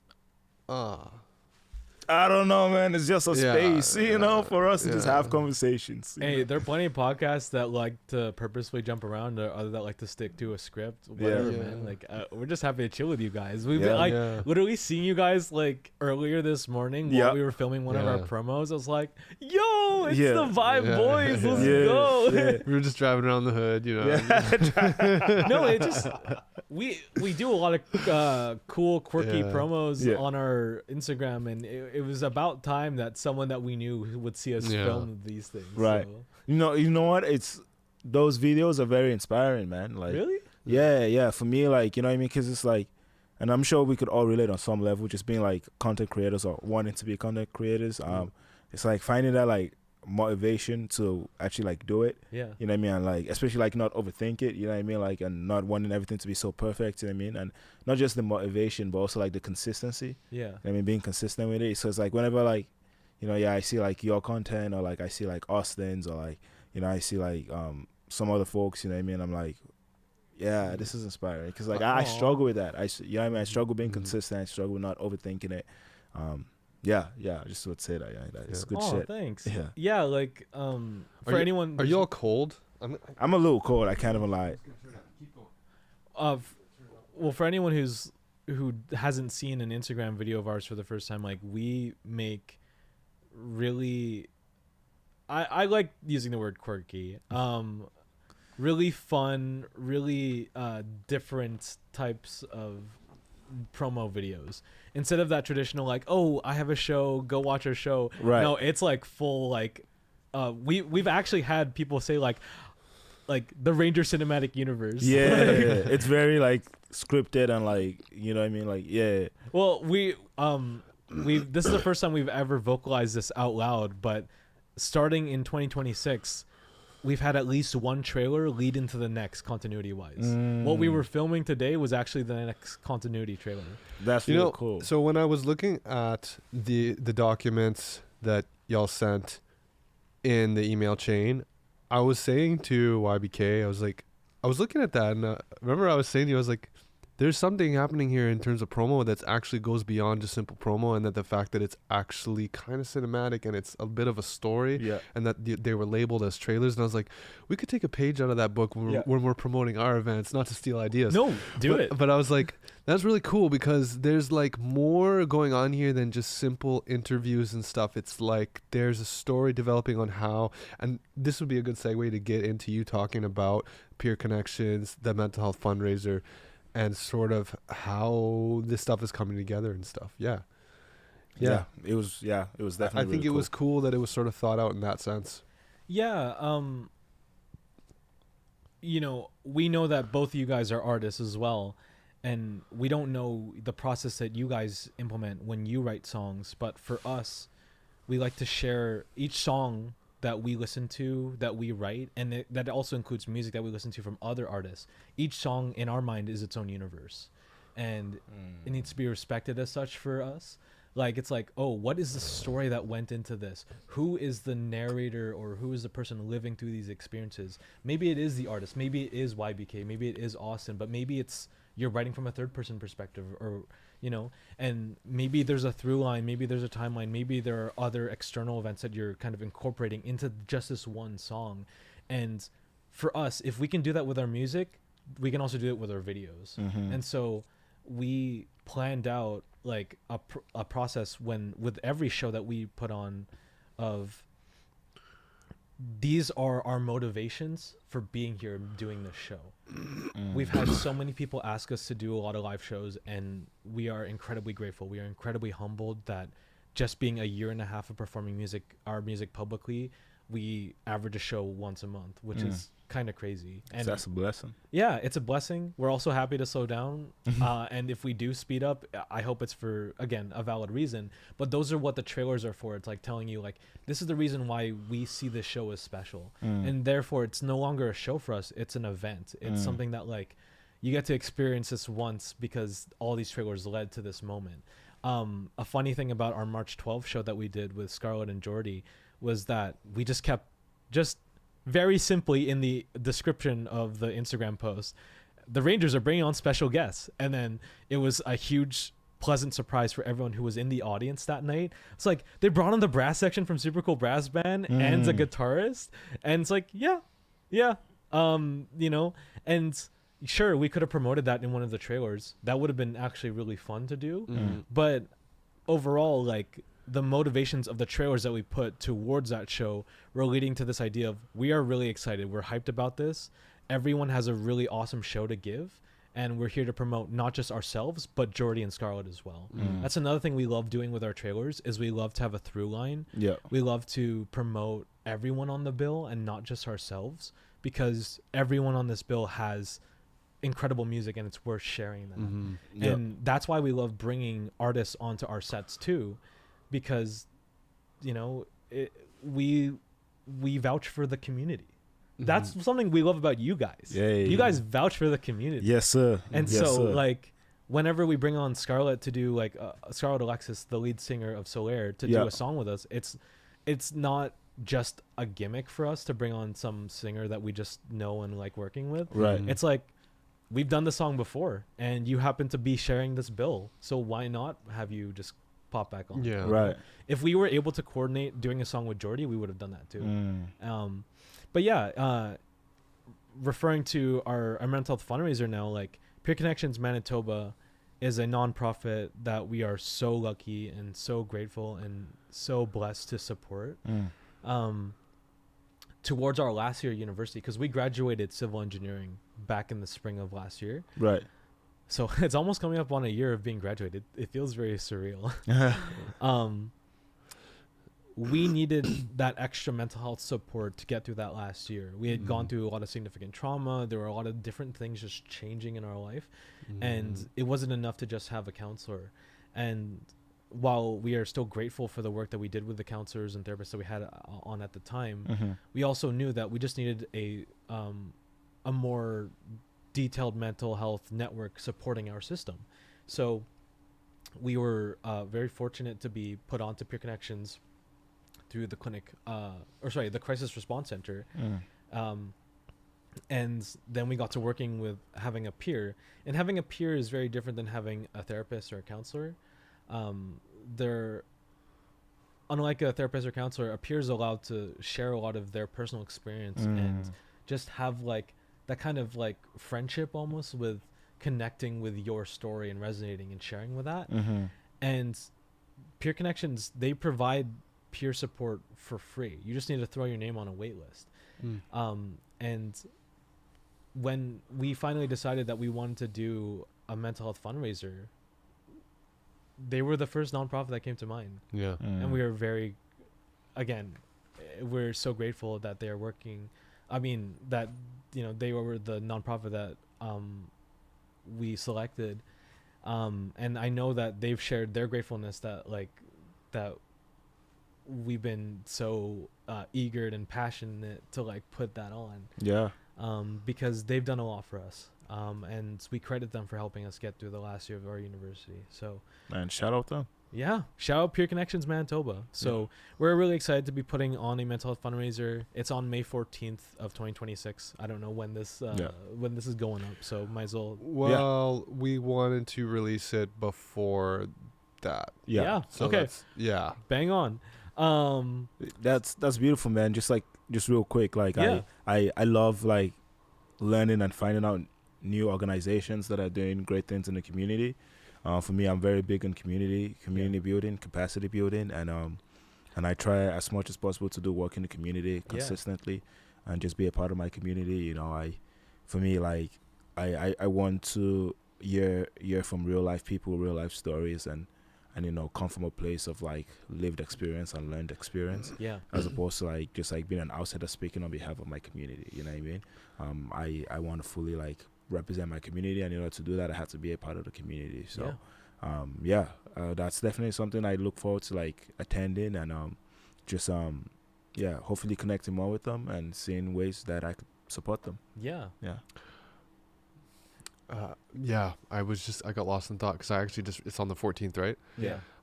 I don't know, man. It's just a space, for us to just have conversations. Hey, there are plenty of podcasts that like to purposefully jump around, or other that like to stick to a script. Whatever, man. Like, we're just happy to chill with you guys. We've been like literally seeing you guys like earlier this morning while we were filming one of our promos. I was like, "Yo, it's the Vybe boys. Let's go." We were just driving around the hood, No, it just we do a lot of cool, quirky promos on our Instagram, and it was about time that someone that we knew would see us film these things. Right. So. You know what? It's those videos are very inspiring, man. Like, really? Yeah. For me, like, you know what I mean? Because it's like, and I'm sure we could all relate on some level, just being like content creators or wanting to be content creators. It's like finding that like motivation to actually like do it. Yeah. You know what I mean? And like especially like not overthink it, you know what I mean? Like and not wanting everything to be so perfect, you know what I mean? And not just the motivation but also like the consistency. Yeah. You know what I mean, being consistent with it. So it's like whenever like, you know, I see like your content or like I see like Austin's or like, you know, I see like some other folks, you know what I mean? I'm like, yeah, this is inspiring because like I struggle with that. You know what I mean? I struggle being consistent. I struggle with not overthinking it. Yeah, I just would say that. Yeah, it's good shit. Thanks. Yeah, yeah. Like for anyone, are you all cold? I'm a little cold. I can't even lie. Well, for anyone who hasn't seen an Instagram video of ours for the first time, like we make really, I like using the word quirky. Really fun, really different types of promo videos instead of that traditional like, oh, I have a show, go watch our show. Right. No, it's like full like we've actually had people say like the Ranger Cinematic Universe. Yeah, it's very like scripted and like, you know what I mean, like yeah. Well, we this is the first time we've ever vocalized this out loud, but starting in 2026 we've had at least one trailer lead into the next continuity wise. What we were filming today was actually the next continuity trailer. That's really cool. So when I was looking at the documents that y'all sent in the email chain, I was saying to YBK, I was looking at that and remember I was saying to you, I was like, there's something happening here in terms of promo that actually goes beyond just simple promo, and that the fact that it's actually kind of cinematic and it's a bit of a story, and that they were labeled as trailers. And I was like, we could take a page out of that book when we're promoting our events, not to steal ideas. No, do it. But I was like, that's really cool because there's like more going on here than just simple interviews and stuff. It's like there's a story developing on how, and this would be a good segue to get into you talking about peer connections, the mental health fundraiser, and sort of how this stuff is coming together and stuff. Yeah. It was definitely I think really it cool. was cool that it was sort of thought out in that sense. Yeah. You know, we know that both of you guys are artists as well, and we don't know the process that you guys implement when you write songs, but for us, we like to share each song that we listen to, that we write, and that also includes music that we listen to from other artists. Each song in our mind is its own universe, and it needs to be respected as such for us. Like, it's like, oh, what is the story that went into this? Who is the narrator, or who is the person living through these experiences? Maybe it is the artist, maybe it is YBK, maybe it is Austin, but maybe it's you're writing from a third person perspective, or you know, and maybe there's a through line, maybe there's a timeline, maybe there are other external events that you're kind of incorporating into just this one song. And for us, if we can do that with our music, we can also do it with our videos. And so we planned out like a process with every show that we put on of these are our motivations for being here and doing this show. We've had so many people ask us to do a lot of live shows, and we are incredibly grateful. We are incredibly humbled that just being a year and a half of performing our music publicly, we average a show once a month, which is kind of crazy. And that's a blessing. Yeah, it's a blessing. We're also happy to slow down. And if we do speed up, I hope it's for, again, a valid reason. But those are what the trailers are for. It's like telling you, like, this is the reason why we see this show as special. And therefore, it's no longer a show for us. It's an event. It's something that, like, you get to experience this once because all these trailers led to this moment. A funny thing about our March 12th show that we did with Scarlett and Jordy was that we just kept very simply in the description of the Instagram post, the Rangers are bringing on special guests. And then it was a huge pleasant surprise for everyone who was in the audience that night. It's like they brought on the brass section from Super Cool Brass Band and a guitarist. And it's like, yeah. You know, and sure, we could have promoted that in one of the trailers. That would have been actually really fun to do. But overall, like, the motivations of the trailers that we put towards that show were leading to this idea of, we are really excited. We're hyped about this. Everyone has a really awesome show to give. And we're here to promote not just ourselves, but Jordy and Scarlett as well. That's another thing we love doing with our trailers, is we love to have a through line. Yeah. We love to promote everyone on the bill and not just ourselves, because everyone on this bill has incredible music and it's worth sharing that. And that's why we love bringing artists onto our sets too, because, you know, we we vouch for the community. That's something we love about you guys. You guys vouch for the community. Yes, sir. And yes, so, sir. like, whenever we bring on Scarlett to do, like, Scarlett Alexis, the lead singer of Solaire, to do a song with us, it's not just a gimmick for us to bring on some singer that we just know and like working with. Right. It's like, we've done the song before, and you happen to be sharing this bill, so why not have you just pop back on? Yeah. Right. If we were able to coordinate doing a song with Jordy, we would have done that too. But yeah, referring to our mental health fundraiser now, like Peer Connections Manitoba is a nonprofit that we are so lucky and so grateful and so blessed to support. Towards our last year at university, because we graduated civil engineering back in the spring of last year. Right. So it's almost coming up on a year of being graduated. It feels very surreal. We needed that extra mental health support to get through that last year. We had gone through a lot of significant trauma. There were a lot of different things just changing in our life. And it wasn't enough to just have a counselor. And while we are still grateful for the work that we did with the counselors and therapists that we had on at the time, we also knew that we just needed a more detailed mental health network supporting our system. So we were very fortunate to be put onto Peer Connections through the the Crisis Response Center. And then we got to working with having a peer. And having a peer is very different than having a therapist or a counselor. Unlike a therapist or counselor, a peer is allowed to share a lot of their personal experience and just have like that kind of like friendship almost with connecting with your story and resonating and sharing with that. And Peer Connections, they provide peer support for free. You just need to throw your name on a wait list. And when we finally decided that we wanted to do a mental health fundraiser, they were the first nonprofit that came to mind. And we are we're so grateful that they are working. I mean, that, they were the nonprofit that we selected. And I know that they've shared their gratefulness that we've been so eager and passionate to like put that on. Because they've done a lot for us. And we credit them for helping us get through the last year of our university. So, and shout out them. Yeah, shout out Peer Connections Manitoba. So we're really excited to be putting on a mental health fundraiser. It's on May 14th of 2026. I don't know when this is going up, so might as well. Well, we wanted to release it before that. So okay. Bang on. That's beautiful, man. Just real quick, I love like learning and finding out new organizations that are doing great things in the community. For me, I'm very big on community building, capacity building, and I try as much as possible to do work in the community consistently and just be a part of my community. I want to hear from real life people, real life stories, and come from a place of like lived experience and learned experience, as opposed to like just like being an outsider speaking on behalf of my community. You know what I mean? I want to fully like represent my community, and in order to do that, I have to be a part of the community. So, that's definitely something I look forward to like attending and hopefully connecting more with them and seeing ways that I could support them. I got lost in thought because I actually it's on the 14th, right?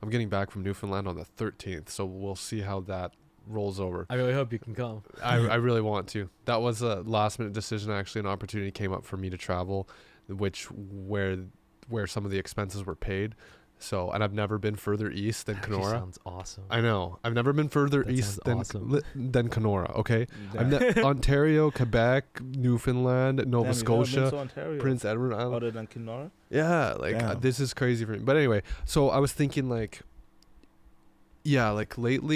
I'm getting back from Newfoundland on the 13th, so we'll see how that rolls over. I really hope you can come. I really want to. That was a last minute decision. Actually, an opportunity came up for me to travel, where some of the expenses were paid. So, and I've never been further east than Kenora. Sounds awesome. I know. I've never been further east than Kenora. Okay, Ontario, Quebec, Newfoundland, Nova Scotia, Prince Edward Island. Other than Kenora. Yeah, this is crazy for me. But anyway, so I was thinking lately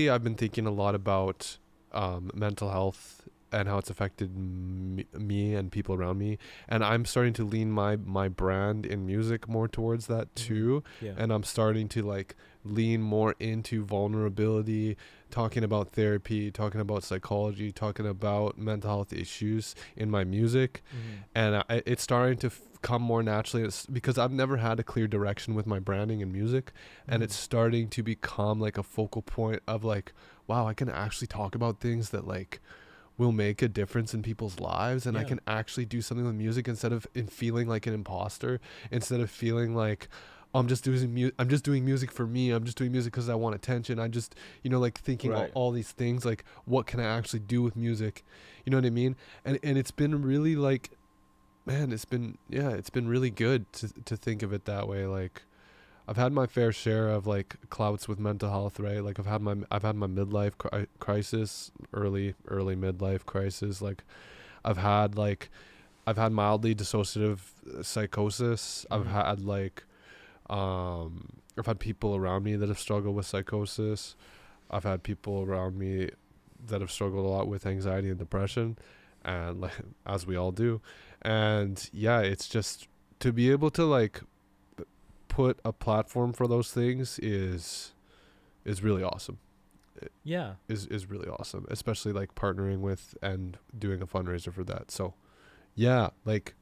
I've been thinking a lot about mental health and how it's affected me and people around me, and I'm starting to lean my brand in music more towards that too. And I'm starting to like lean more into vulnerability, talking about therapy, talking about psychology, talking about mental health issues in my music. And it's starting to come more naturally. It's because I've never had a clear direction with my branding and music, and it's starting to become like a focal point of like, wow, I can actually talk about things that like will make a difference in people's lives, and I can actually do something with music instead of feeling like an imposter, instead of feeling like, oh, I'm just doing music for me. I'm just doing music because I want attention. I just, like thinking all these things, like what can I actually do with music? You know what I mean? And it's been really like, man, it's been really good to think of it that way. Like I've had my fair share of like clouts with mental health, right? Like I've had my midlife crisis, early midlife crisis. Like I've had mildly dissociative psychosis. I've had I've had people around me that have struggled with psychosis. I've had people around me that have struggled a lot with anxiety and depression, and like as we all do. And yeah, it's just to be able to like put a platform for those things is really awesome. Is really awesome, especially like partnering with and doing a fundraiser for that. So yeah, like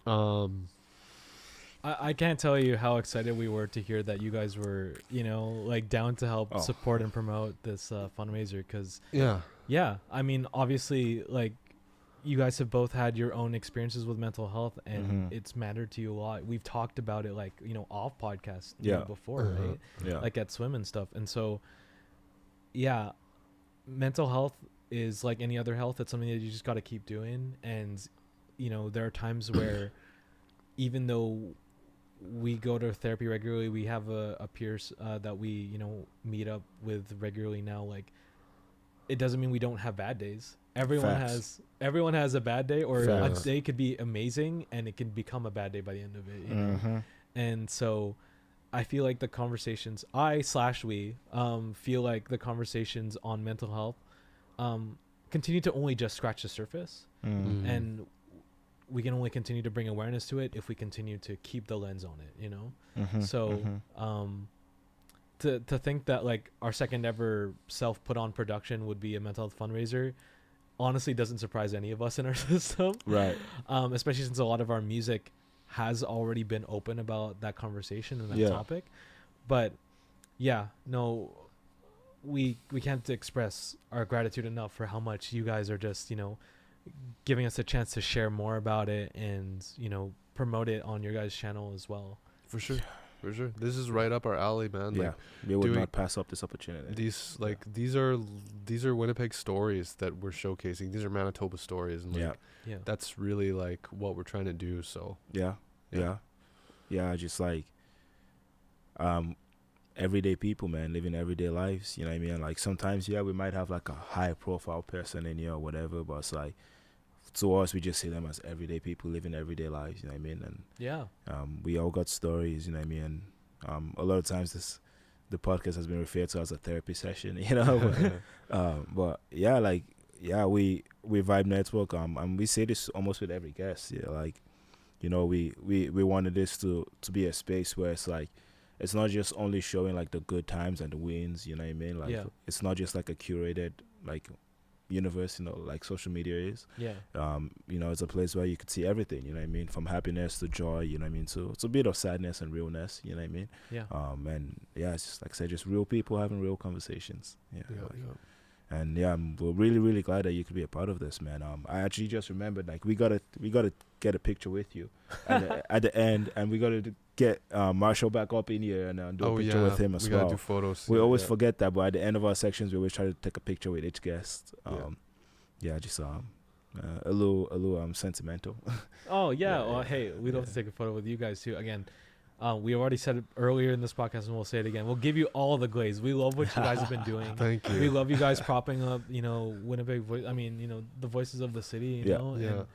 I can't tell you how excited we were to hear that you guys were, like down to help support and promote this fundraiser. Because I mean, obviously, like you guys have both had your own experiences with mental health, and it's mattered to you a lot. We've talked about it, like off podcast before, right? Like at swim and stuff. And so mental health is like any other health. It's something that you just got to keep doing. And there are times where even though we go to therapy regularly, we have a peers that we meet up with regularly now. Like it doesn't mean we don't have bad days. Everyone has a bad day, or a day could be amazing and it can become a bad day by the end of it, know? And so I feel like the conversations we feel like the conversations on mental health continue to only just scratch the surface, and we can only continue to bring awareness to it if we continue to keep the lens on it, so to think that like our second ever self put on production would be a mental health fundraiser honestly doesn't surprise any of us in our system, right? Especially since a lot of our music has already been open about that conversation and that topic. But we can't express our gratitude enough for how much you guys are just giving us a chance to share more about it and promote it on your guys' channel as well. For sure. This is right up our alley, man. Yeah, we would not pass up this opportunity. These are Winnipeg stories that we're showcasing. These are Manitoba stories, and that's really like what we're trying to do. So just like everyday people, man, living everyday lives. You know what I mean? Like sometimes, we might have like a high profile person in here or whatever, but it's like to us, we just see them as everyday people living everyday lives. You know what I mean? And we all got stories. You know what I mean? And a lot of times the podcast has been referred to as a therapy session. We Vybe Network. And we say this almost with every guest. We wanted this to be a space where it's like, it's not just only showing like the good times and the wins, you know what I mean? Like it's not just like a curated like universe, like social media is. It's a place where you could see everything, you know what I mean? From happiness to joy, you know what I mean? So it's a bit of sadness and realness, you know what I mean? It's just like I said, just real people having real conversations. And we're really, really glad that you could be a part of this, man. I actually just remembered, like we gotta get a picture with you at the end, and we gotta get Marshall back up in here and do a picture with him as well. We gotta do photos. We always forget that, but at the end of our sections, we always try to take a picture with each guest. Just a little sentimental. Well, hey, we'd love to take a photo with you guys too. Again, we already said it earlier in this podcast, and we'll say it again. We'll give you all the glaze. We love what you guys have been doing. Thank you. We love you guys propping up, Winnipeg. The voices of the city. And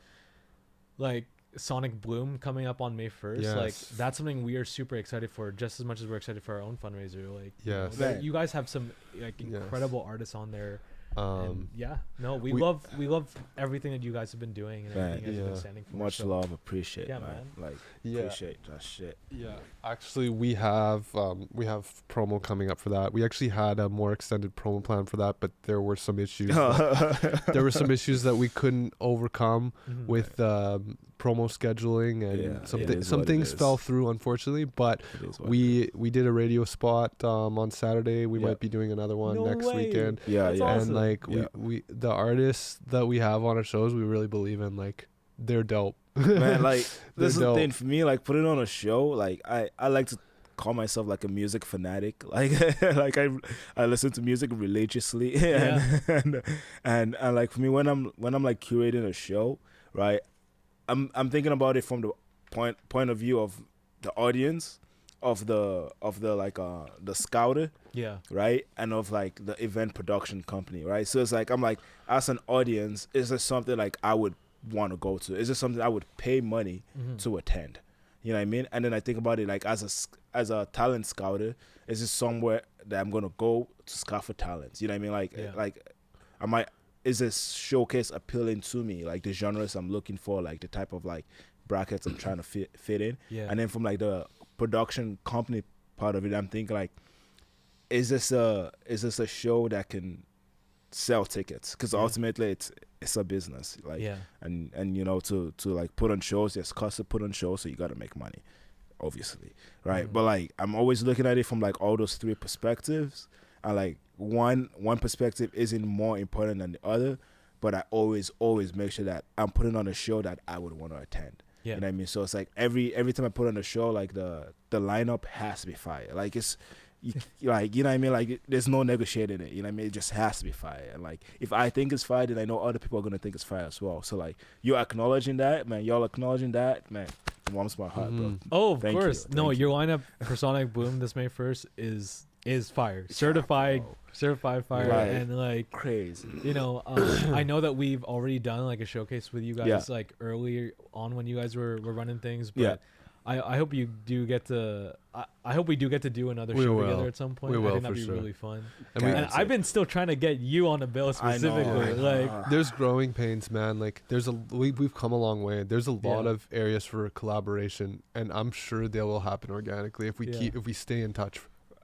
like Sonic Bloom coming up on May 1st. Like that's something we are super excited for, just as much as we're excited for our own fundraiser. Like, you guys have some like incredible artists on there. We love everything that you guys have been doing and everything you guys have been standing for. Much love, appreciate, man. Like, appreciate that shit. Yeah, actually, we have promo coming up for that. We actually had a more extended promo plan for that, but there were some issues. That we couldn't overcome with promo scheduling, and some things fell through, unfortunately. But we did a radio spot on Saturday. We might be doing another one next weekend. That's awesome. And we the artists that we have on our shows, we really believe in. Like, they're dope. Man, like, this is the thing for me. Like, putting on a show, like, I like to call myself like a music fanatic. Like, like I listen to music religiously, and like, for me, when I'm like curating a show, right, I'm thinking about it from the point of view of the audience, of the like the scouter, right, and of like the event production company, right. So it's like, I'm like, as an audience, is this something like I would want to go to? Is this something I would pay money to attend? You know what I mean? And then I think about it like, as a talent scouter, is this somewhere that I'm gonna go to scout for talents? You know what I mean? Like, is this showcase appealing to me? Like, the genres I'm looking for, like the type of like brackets I'm trying to fit in. And then from like the production company part of it, I'm thinking like, is this a show that can sell tickets? Because ultimately it's a business, like, and you know, to like put on shows, there's cost to put on shows, so you got to make money, obviously, right? But like, I'm always looking at it from like all those three perspectives, and like one perspective isn't more important than the other, but I always make sure that I'm putting on a show that I would want to attend. You know what I mean? So it's like every time I put on a show, like the lineup has to be fire. Like, it's like, you know what I mean? Like, there's no negotiating it. You know what I mean? It just has to be fire. And like, if I think it's fire, then I know other people are gonna think it's fire as well. So like, you're acknowledging that, man. Y'all acknowledging that, man. It warms my heart, bro. Oh, of course. Your lineup for Sonic Boom this May 1st is fire. Certified fire, and like crazy. You know, I know that we've already done like a showcase with you guys like earlier on when you guys were running things, but I hope you do get to. I hope we do get to do another show together at some point. We will, I think that'd be really fun. And I've been still trying to get you on the bill specifically. Like, there's growing pains, man. Like, we've come a long way. There's a lot of areas for collaboration, and I'm sure they will happen organically if we stay in touch.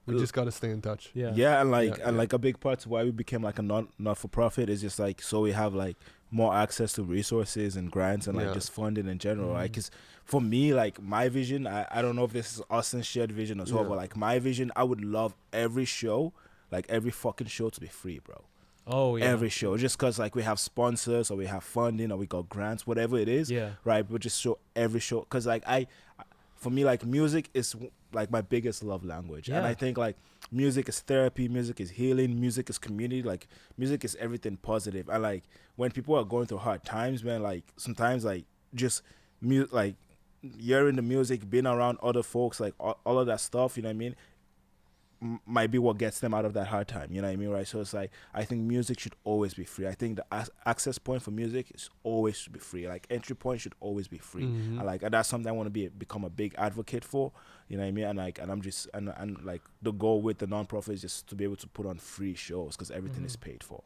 We just got to stay in touch. And like a big part to why we became like a not for profit is just like, so we have like more access to resources and grants and like just funding in general, right? Because for me, like, my vision, I don't know if this is Austin's shared vision as well, but like, my vision, I would love every show, like every fucking show, to be free, bro. Oh yeah. Every show, just because like we have sponsors or we have funding or we got grants, whatever it is, right? But just show every show, because like for me, like, music is like my biggest love language, and I think like music is therapy, music is healing, music is community, like music is everything positive. And like, when people are going through hard times, man, like sometimes like just like hearing the music, being around other folks, like all of that stuff, you know what I mean, might be what gets them out of that hard time, you know what I mean, right? So it's like, I think music should always be free. I think the access point for music is always should be free. Like, entry point should always be free. And like, and that's something I want to become a big advocate for, you know what I mean? And like, and I'm just and like, the goal with the nonprofit is just to be able to put on free shows, because everything is paid for.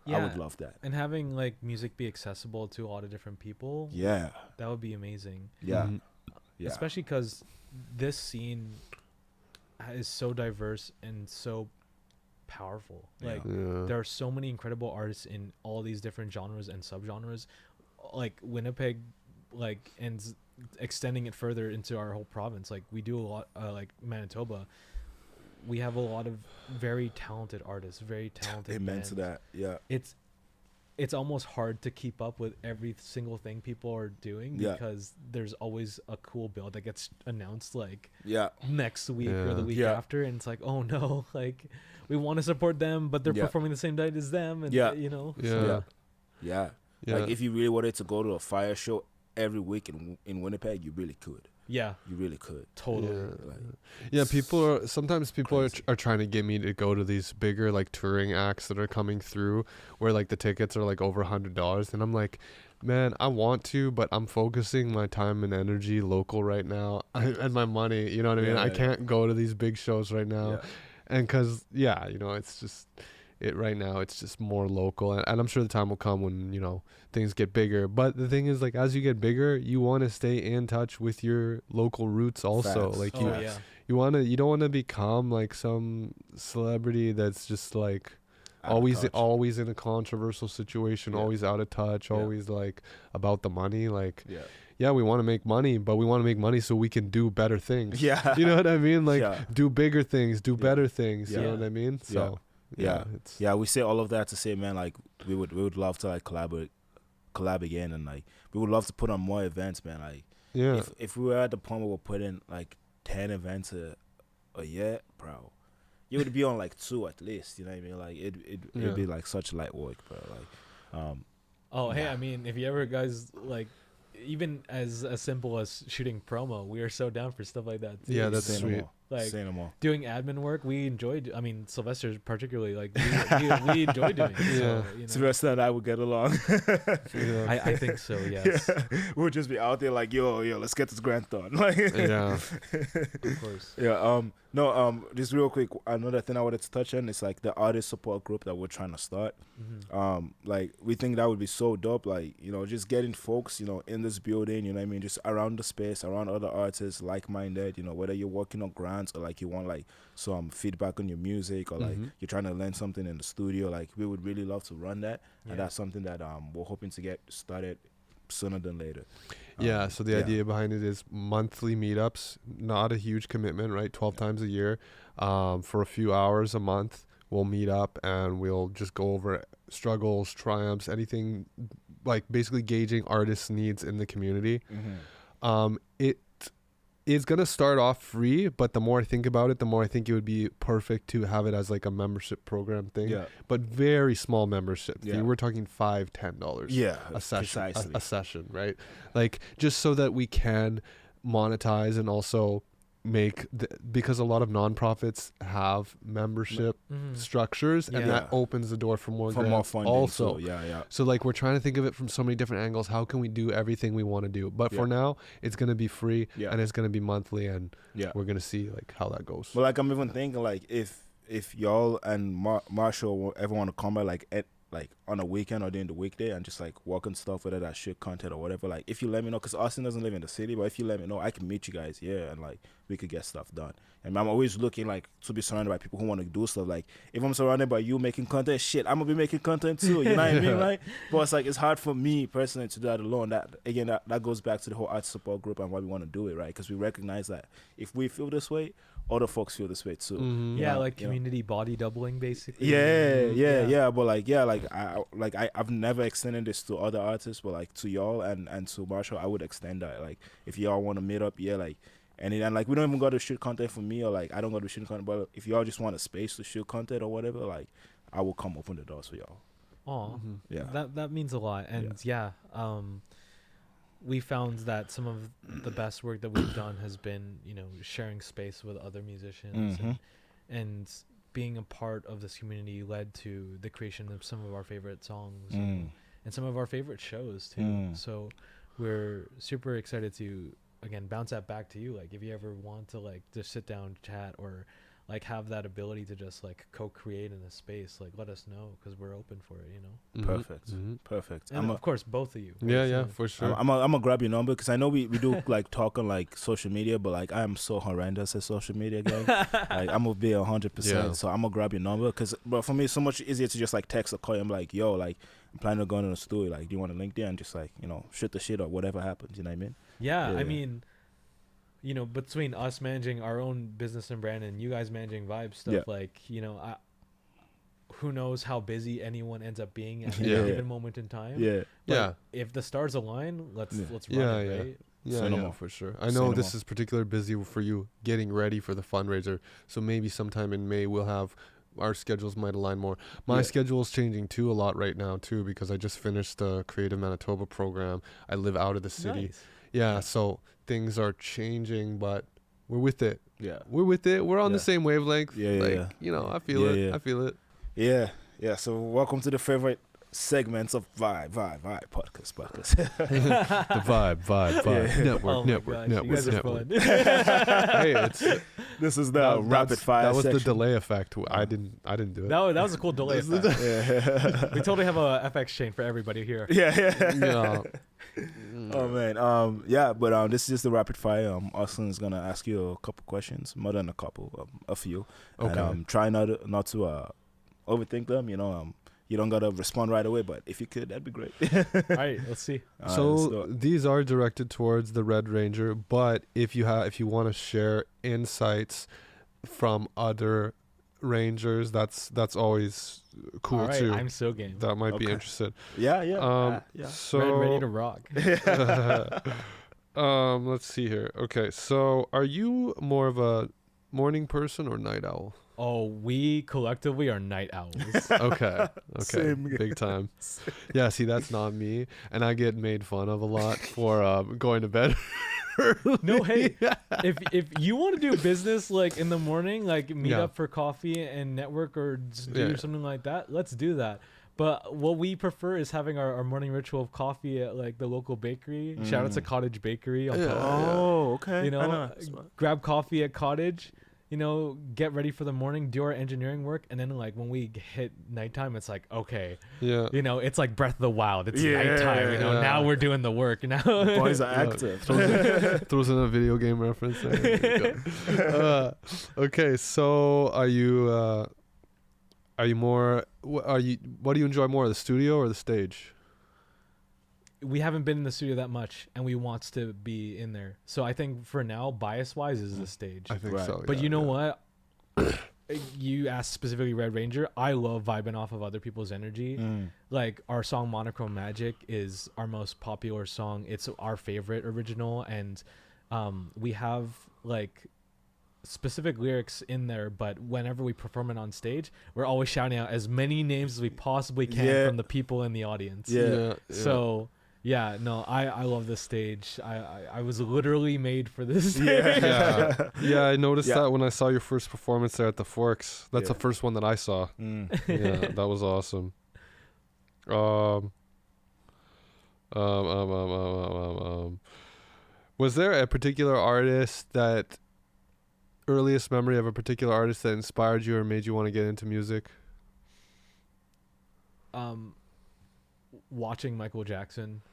I would love that. And having like music be accessible to a lot of different people, that would be amazing. Especially because this scene is so diverse and so powerful. Like, there are so many incredible artists in all these different genres and subgenres. Like, Winnipeg, like, and extending it further into our whole province. Like, we do a lot, like Manitoba, we have a lot of very talented artists, very talented Amen bands. to that. It's almost hard to keep up with every single thing people are doing, because there's always a cool build that gets announced like next week or the week after, and it's like, oh no, like, we want to support them, but they're performing the same night as them, and you know. Like, if you really wanted to go to a fire show every week in Winnipeg, you really could. You really could. Totally. Sometimes people are trying to get me to go to these bigger like touring acts that are coming through, where like the tickets are like over $100, and I'm like, man, I want to, but I'm focusing my time and energy local right now, and my money, you know what I mean? I can't go to these big shows right now, and because you know, it's just, right now it's just more local, and I'm sure the time will come when, you know, things get bigger. But the thing is, like, as you get bigger, you want to stay in touch with your local roots also. Facts. Like, Oh you don't want to become like some celebrity that's just like Out of always touch. in a controversial situation, Yeah. always out of touch, Yeah. always like about the money. Like, Yeah. yeah, we want to make money, but we want to make money so we can do better things. Yeah. You know what I mean? Like, Yeah. do bigger things, do Yeah. better things. Yeah. You know what I mean? So, Yeah. it's Yeah, we say all of that to say, man, like we would love to like collab again, and like we would love to put on more events, man. Like yeah, if we were at the point where we're putting like 10 events a year, bro, you would be on like 2 at least. You know what I mean? Like it'd be like such light work, bro. Like hey, I mean, if you ever guys like, even as simple as shooting promo, we are so down for stuff like that too. Yeah, that's say no sweet. more. Like Say no more. doing admin work, we enjoyed. I mean, Sylvester particularly, like we enjoy doing it. Yeah. So, you know. Sylvester and I would get along. yeah. I think so. Yes, We'll just be out there like, yo, let's get this grant done. Like, Yeah. of course. yeah. No. Just real quick, another thing I wanted to touch on is like the artist support group that we're trying to start. Mm-hmm. Like we think that would be so dope. Like, you know, just getting folks, you know, in this building. You know what I mean? Just around the space, around other artists, like-minded. You know, whether you're working on grants or like you want like some feedback on your music or like you're trying to learn something in the studio. Like we would really love to run that, and that's something that we're hoping to get started sooner than later. Yeah, so the idea behind it is monthly meetups, not a huge commitment, right? 12 times a year, for a few hours a month. We'll meet up and we'll just go over struggles, triumphs, anything, like basically gauging artists' needs in the community. It is going to start off free, but the more I think about it, the more I think it would be perfect to have it as like a membership program thing. Yeah. But very small membership. Yeah. We're talking $5-10 Yeah. a session, Precisely. a session, right? Like, just so that we can monetize and also make because a lot of nonprofits have membership structures, and that opens the door for more grants funding also. too. Yeah. So like, we're trying to think of it from so many different angles. How can we do everything we want to do? But for now, it's going to be free and it's going to be monthly, and we're going to see like how that goes. But like, I'm even thinking like if y'all and Marshall ever want to come by like on a weekend or during the weekday and just like work on stuff, whether that's shit content or whatever, like if you let me know, because Austin doesn't live in the city, but if you let me know, I can meet you guys here and like we could get stuff done. And I'm always looking like to be surrounded by people who want to do stuff. Like if I'm surrounded by you making content, shit, I'm gonna be making content too. You know what I mean, right? But it's like it's hard for me personally to do that alone. That again, that goes back to the whole art support group and why we want to do it, right? Because we recognize that if we feel this way, other folks feel this way too. Yeah, like community body doubling, basically. Yeah. But I've never extended this to other artists, but like to y'all and to Marshall, I would extend that. Like if y'all want to meet up, like. And like we don't even got to shoot content for me, or like I don't got to shoot content, but if y'all just want a space to shoot content or whatever, like I will come open the doors for y'all. Oh, yeah, that means a lot. And we found that some of the best work that we've done has been, you know, sharing space with other musicians and being a part of this community led to the creation of some of our favorite songs and some of our favorite shows too. So we're super excited to again bounce that back to you. Like if you ever want to like just sit down, chat, or like have that ability to just like co-create in a space, like let us know, because we're open for it, you know. Perfect. And of course both of you. Yeah, for sure. I'm gonna grab your number, because I know we do like talk on like social media, but like I am so horrendous at social media, gang. Like I'm gonna be 100%. So I'm gonna grab your number, but for me it's so much easier to just like text or call you. I'm like, yo, like I'm planning on going to the studio, like do you want to link there and just like, you know, shoot the shit or whatever happens, you know what I mean? Yeah. I mean, you know, between us managing our own business and brand and you guys managing Vybe stuff, like, you know, who knows how busy anyone ends up being at any given moment in time. But if the stars align, let's run it, right? Yeah, for sure. I know this is particularly busy for you getting ready for the fundraiser, so maybe sometime in May we'll have our schedules might align more. My schedule is changing too a lot right now too, because I just finished the Creative Manitoba program. I live out of the city. Nice. So things are changing, but we're with it. We're with it. We're on the same wavelength. You know, I feel it. I feel it. Yeah. So welcome to the favorite segments of Vybe podcast. The vibe. Yeah. Network. Hey, This is the rapid fire. That was section. the delay effect. I didn't do it. That was a cool delay effect. Yeah. We totally have a FX chain for everybody here. Yeah. Oh man. Yeah. But this is just the rapid fire. Austin is gonna ask you a couple questions, more than a couple, a few. Okay. And try not to overthink them. You don't gotta respond right away, but if you could, that'd be great. All right, let's see. So these are directed towards the Red Ranger, but if you want to share insights from other Rangers, that's always cool all right, too. I'm so game. That might be interested. Yeah. So Ready to rock. Let's see here. Okay, so are you more of a morning person or night owl? Oh, we collectively are night owls. Okay, Same. big time. Yeah, see, that's not me, and I get made fun of a lot for going to bed. No, hey, if you want to do business like in the morning, like meet up for coffee and network or do something like that, let's do that. But what we prefer is having our morning ritual of coffee at like the local bakery. Shout out to Cottage Bakery. Okay. Grab coffee at Cottage. Get ready for the morning, do our engineering work, and then like when we hit nighttime, it's like, okay, it's like Breath of the Wild. It's nighttime. Now we're doing the work. Now the boys are active. Throws in a video game reference. Okay, so are you more? What do you enjoy more, the studio or the stage? We haven't been in the studio that much, and we want to be in there. So I think for now, bias-wise, is the stage. I think so. But you know what? You asked specifically Red Ranger. I love vibing off of other people's energy. Like our song "Monochrome Magic" is our most popular song. It's our favorite original, and we have like specific lyrics in there. But whenever we perform it on stage, we're always shouting out as many names as we possibly can from the people in the audience. So. Yeah, no, I love this stage. I was literally made for this stage. Yeah, I noticed that when I saw your first performance there at the Forks. That's the first one that I saw. Yeah, that was awesome. Was there a particular artist earliest memory of a particular artist that inspired you or made you want to get into music? Watching Michael Jackson.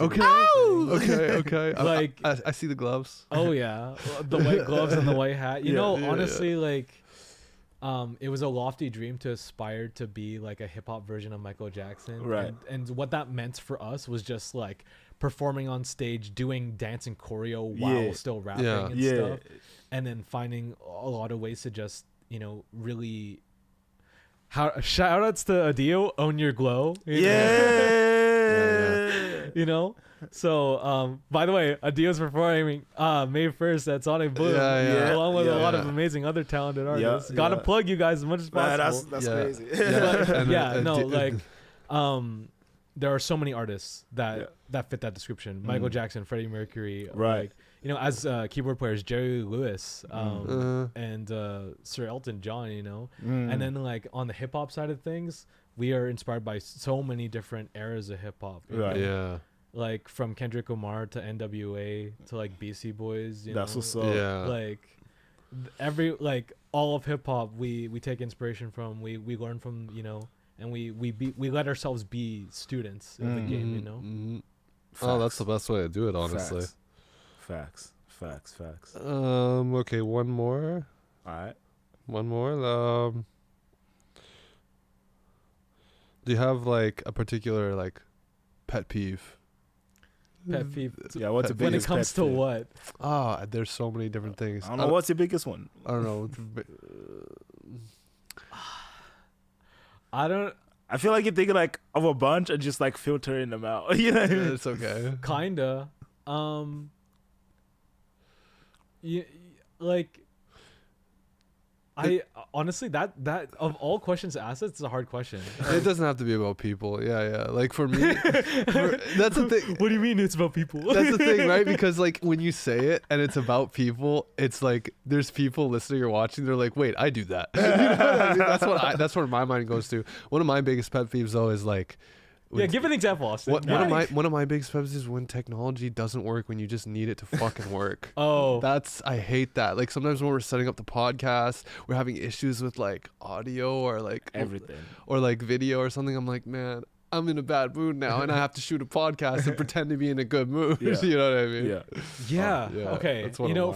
Okay. Like I see the gloves. Oh yeah, the white gloves and the white hat. Honestly, like, it was a lofty dream to aspire to be like a hip hop version of Michael Jackson. Right. And what that meant for us was just like performing on stage, doing dance and choreo while still rapping and stuff, and then finding a lot of ways to just really. Shout outs to Adio, Own Your Glow. So by the way, Adio's performing May 1st at Sonic Boom, along with a lot of amazing other talented artists. Gotta plug you guys as much as possible. That's crazy. There are so many artists that fit that description. Michael Jackson, Freddie Mercury, right? As keyboard players, Jerry Lewis, and Sir Elton John, and then like on the hip hop side of things, we are inspired by so many different eras of hip hop. Right. Yeah. Like from Kendrick Lamar to NWA to like BC Boys. That's what's up. Yeah. Like all of hip hop, we take inspiration from. We learn from, and we let ourselves be students of the game. Oh, that's the best way to do it, honestly. Facts. Okay, one more. All right. One more. Do you have like a particular like pet peeve? Pet peeve. Yeah, what's the when it comes to peeve? what? There's so many different things. I don't know. What's your biggest one? I don't know. I feel like you're thinking like of a bunch and just like filtering them out. It's okay. Kinda. I honestly that of all questions asked, it's a hard question. It doesn't have to be about people. Yeah. Like for me, that's the thing. What do you mean it's about people? That's the thing, right? Because like when you say it and it's about people, it's like there's people listening or watching. They're like, wait, I do that. You know what I mean? That's where my mind goes to. One of my biggest pet peeves though is like Yeah, give an example, Austin. One of my biggest pet peeves is when technology doesn't work when you just need it to fucking work. I hate that. Like sometimes when we're setting up the podcast, we're having issues with like audio or like everything or like video or something. I'm like, man, I'm in a bad mood now, and I have to shoot a podcast and pretend to be in a good mood. Yeah. You know what I mean? Yeah. Yeah. Okay.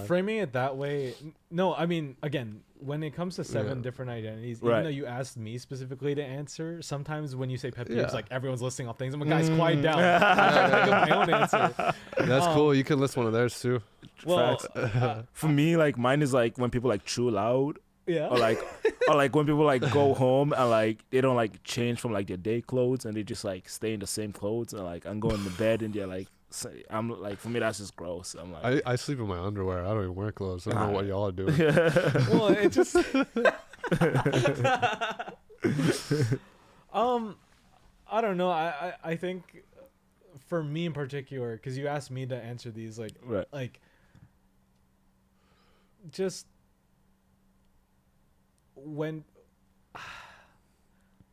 Framing it that way. No, I mean, again, when it comes to 7 different identities, even though you asked me specifically to answer, sometimes when you say pet peeves, like everyone's listing off things. I'm like, guys, quiet down. I'm trying to think of my own answer. That's cool. You can list one of theirs too. Well, for me, like mine is like when people like chew loud. Yeah. Or like when people like go home and like they don't like change from like their day clothes and they just like stay in the same clothes and like I'm going to bed and they're like, I'm like, for me that's just gross. I'm like, I sleep in my underwear. I don't even wear clothes. I don't know what y'all are doing. Well, it just I don't know. I think for me in particular, because you asked me to answer these, like just when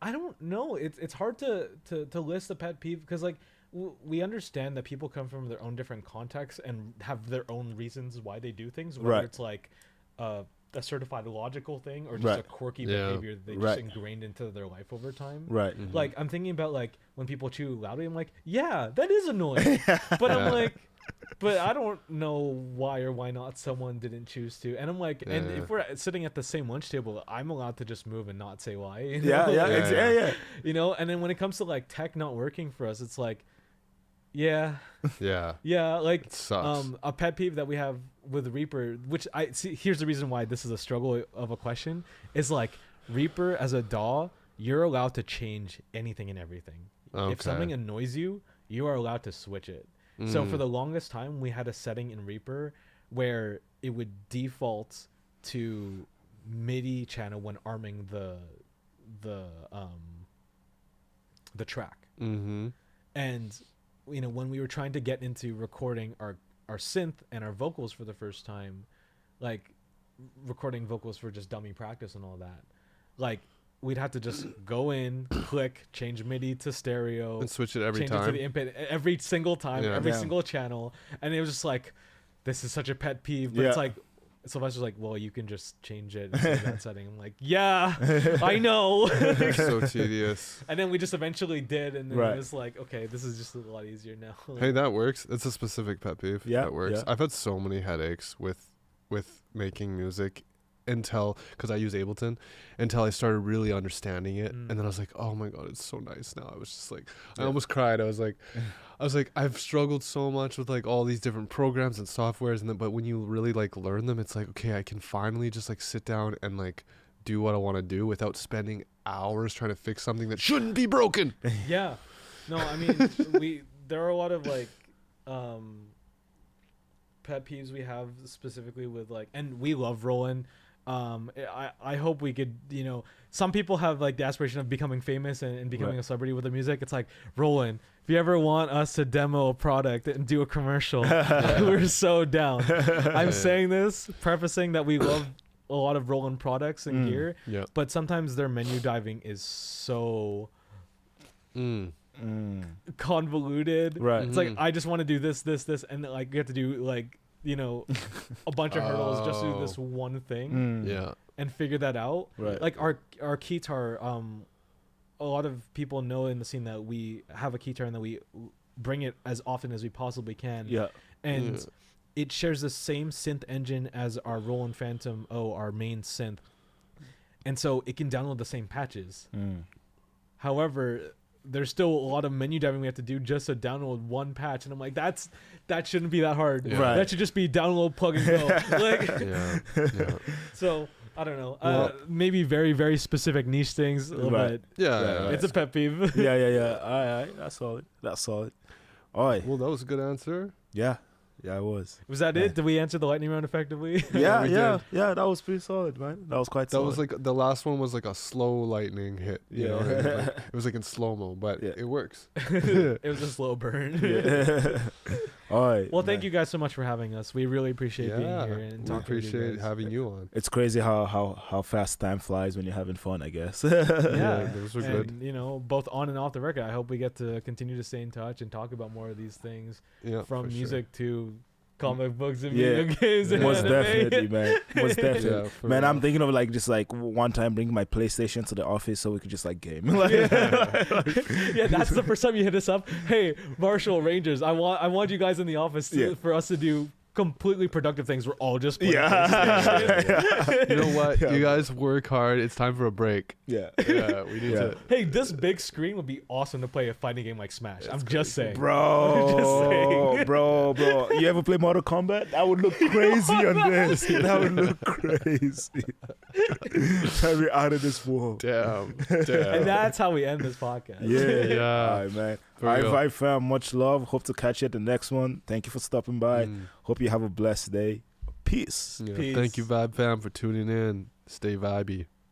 I don't know, it's hard to list a pet peeve because like we understand that people come from their own different contexts and have their own reasons why they do things, whether it's like a certified logical thing or just a quirky behavior that they just ingrained into their life over time. Mm-hmm. Like I'm thinking about like when people chew loudly, I'm like, yeah, that is annoying. But I'm like, but I don't know why or why not someone didn't choose to. And I'm like, and if we're sitting at the same lunch table, I'm allowed to just move and not say why. You know? Yeah. You know, and then when it comes to like tech not working for us, it's like, yeah, like it sucks. A pet peeve that we have with Reaper, which I see, here's the reason why this is a struggle of a question, is like Reaper as a DAW, you're allowed to change anything and everything. Okay. If something annoys you, you are allowed to switch it. So for the longest time, we had a setting in Reaper where it would default to MIDI channel when arming the track. Mm-hmm. And you know, when we were trying to get into recording our synth and our vocals for the first time, like recording vocals for just dummy practice and all that, like we'd have to just go in, click, change MIDI to stereo, and switch it every change time. it to the input every single time, every single channel, and it was just like, this is such a pet peeve. But it's like, Sylvester's like, well, you can just change it in that setting. I'm like, yeah, I know. It's so tedious. And then we just eventually did, and then it was like, okay, this is just a lot easier now. Hey, that works. It's a specific pet peeve. Yeah, that works. yeah. I've had so many headaches with making music until, because I use Ableton, until I started really understanding it, and then I was like, oh my god, it's so nice now. I was just like, I almost cried. I was like, I've struggled so much with like all these different programs and softwares, and then, but when you really like learn them, it's like, okay, I can finally just like sit down and like do what I want to do without spending hours trying to fix something that shouldn't be broken. Yeah, no, I mean, there are a lot of like pet peeves we have specifically with like, and we love Roland. I hope we could, you know, some people have like the aspiration of becoming famous and becoming a celebrity with their music. It's like, Roland, if you ever want us to demo a product and do a commercial, we're so down. I'm saying this, prefacing that we love a lot of Roland products and gear, but sometimes their menu diving is so convoluted. Right. It's like, I just want to do this, and like you have to do like, you know, a bunch of hurdles just to do this one thing and figure that out. Right. Like our keytar, a lot of people know in the scene that we have a keytar and that we bring it as often as we possibly can. Yeah. And it shares the same synth engine as our Roland Phantom O, our main synth. And so it can download the same patches. However, there's still a lot of menu diving we have to do just to download one patch, and I'm like, that shouldn't be that hard. Right. That should just be download, plug and go. Like, so I don't know. Maybe very, very specific niche things. But it's a pet peeve. Yeah. All right, that's solid. All right. Well, that was a good answer. Yeah, it was. Was that it? Did we answer the lightning round effectively? Yeah. That was pretty solid, man. That was quite solid. That was like, the last one was like a slow lightning hit. You know, it was like in slow-mo, but it works. It was a slow burn. All right. Well, thank you guys so much for having us. We really appreciate being here and we talking appreciate with you guys. having you on. It's crazy how fast time flies when you're having fun, I guess. Yeah, those were and, good. you know, both on and off the record. I hope we get to continue to stay in touch and talk about more of these things, from for music to comic books and Yeah. video games. And Most anime. definitely, man. Most definitely. Yeah, for Man, real. I'm thinking of like just like one time bringing my PlayStation to the office so we could just like game. Like, Yeah, that's the first time you hit us up. Hey, Marshall Rangers, I want you guys in the office for us to do completely productive things. We're all just playing PlayStation. You know what? Yeah, You guys work hard. It's time for a break. yeah. Yeah, we need to. Hey, this big screen would be awesome to play a fighting game like Smash. I'm just saying. Bro, bro. You ever play Mortal Kombat? That would look crazy on this. That would look crazy. Very out of this world. Damn. And that's how we end this podcast. Yeah. All right, man. For All right, real. Vybe Fam, much love. Hope to catch you at the next one. Thank you for stopping by. Hope you have a blessed day. Peace. Yeah, Peace. thank you, Vybe Fam, for tuning in. Stay vibey.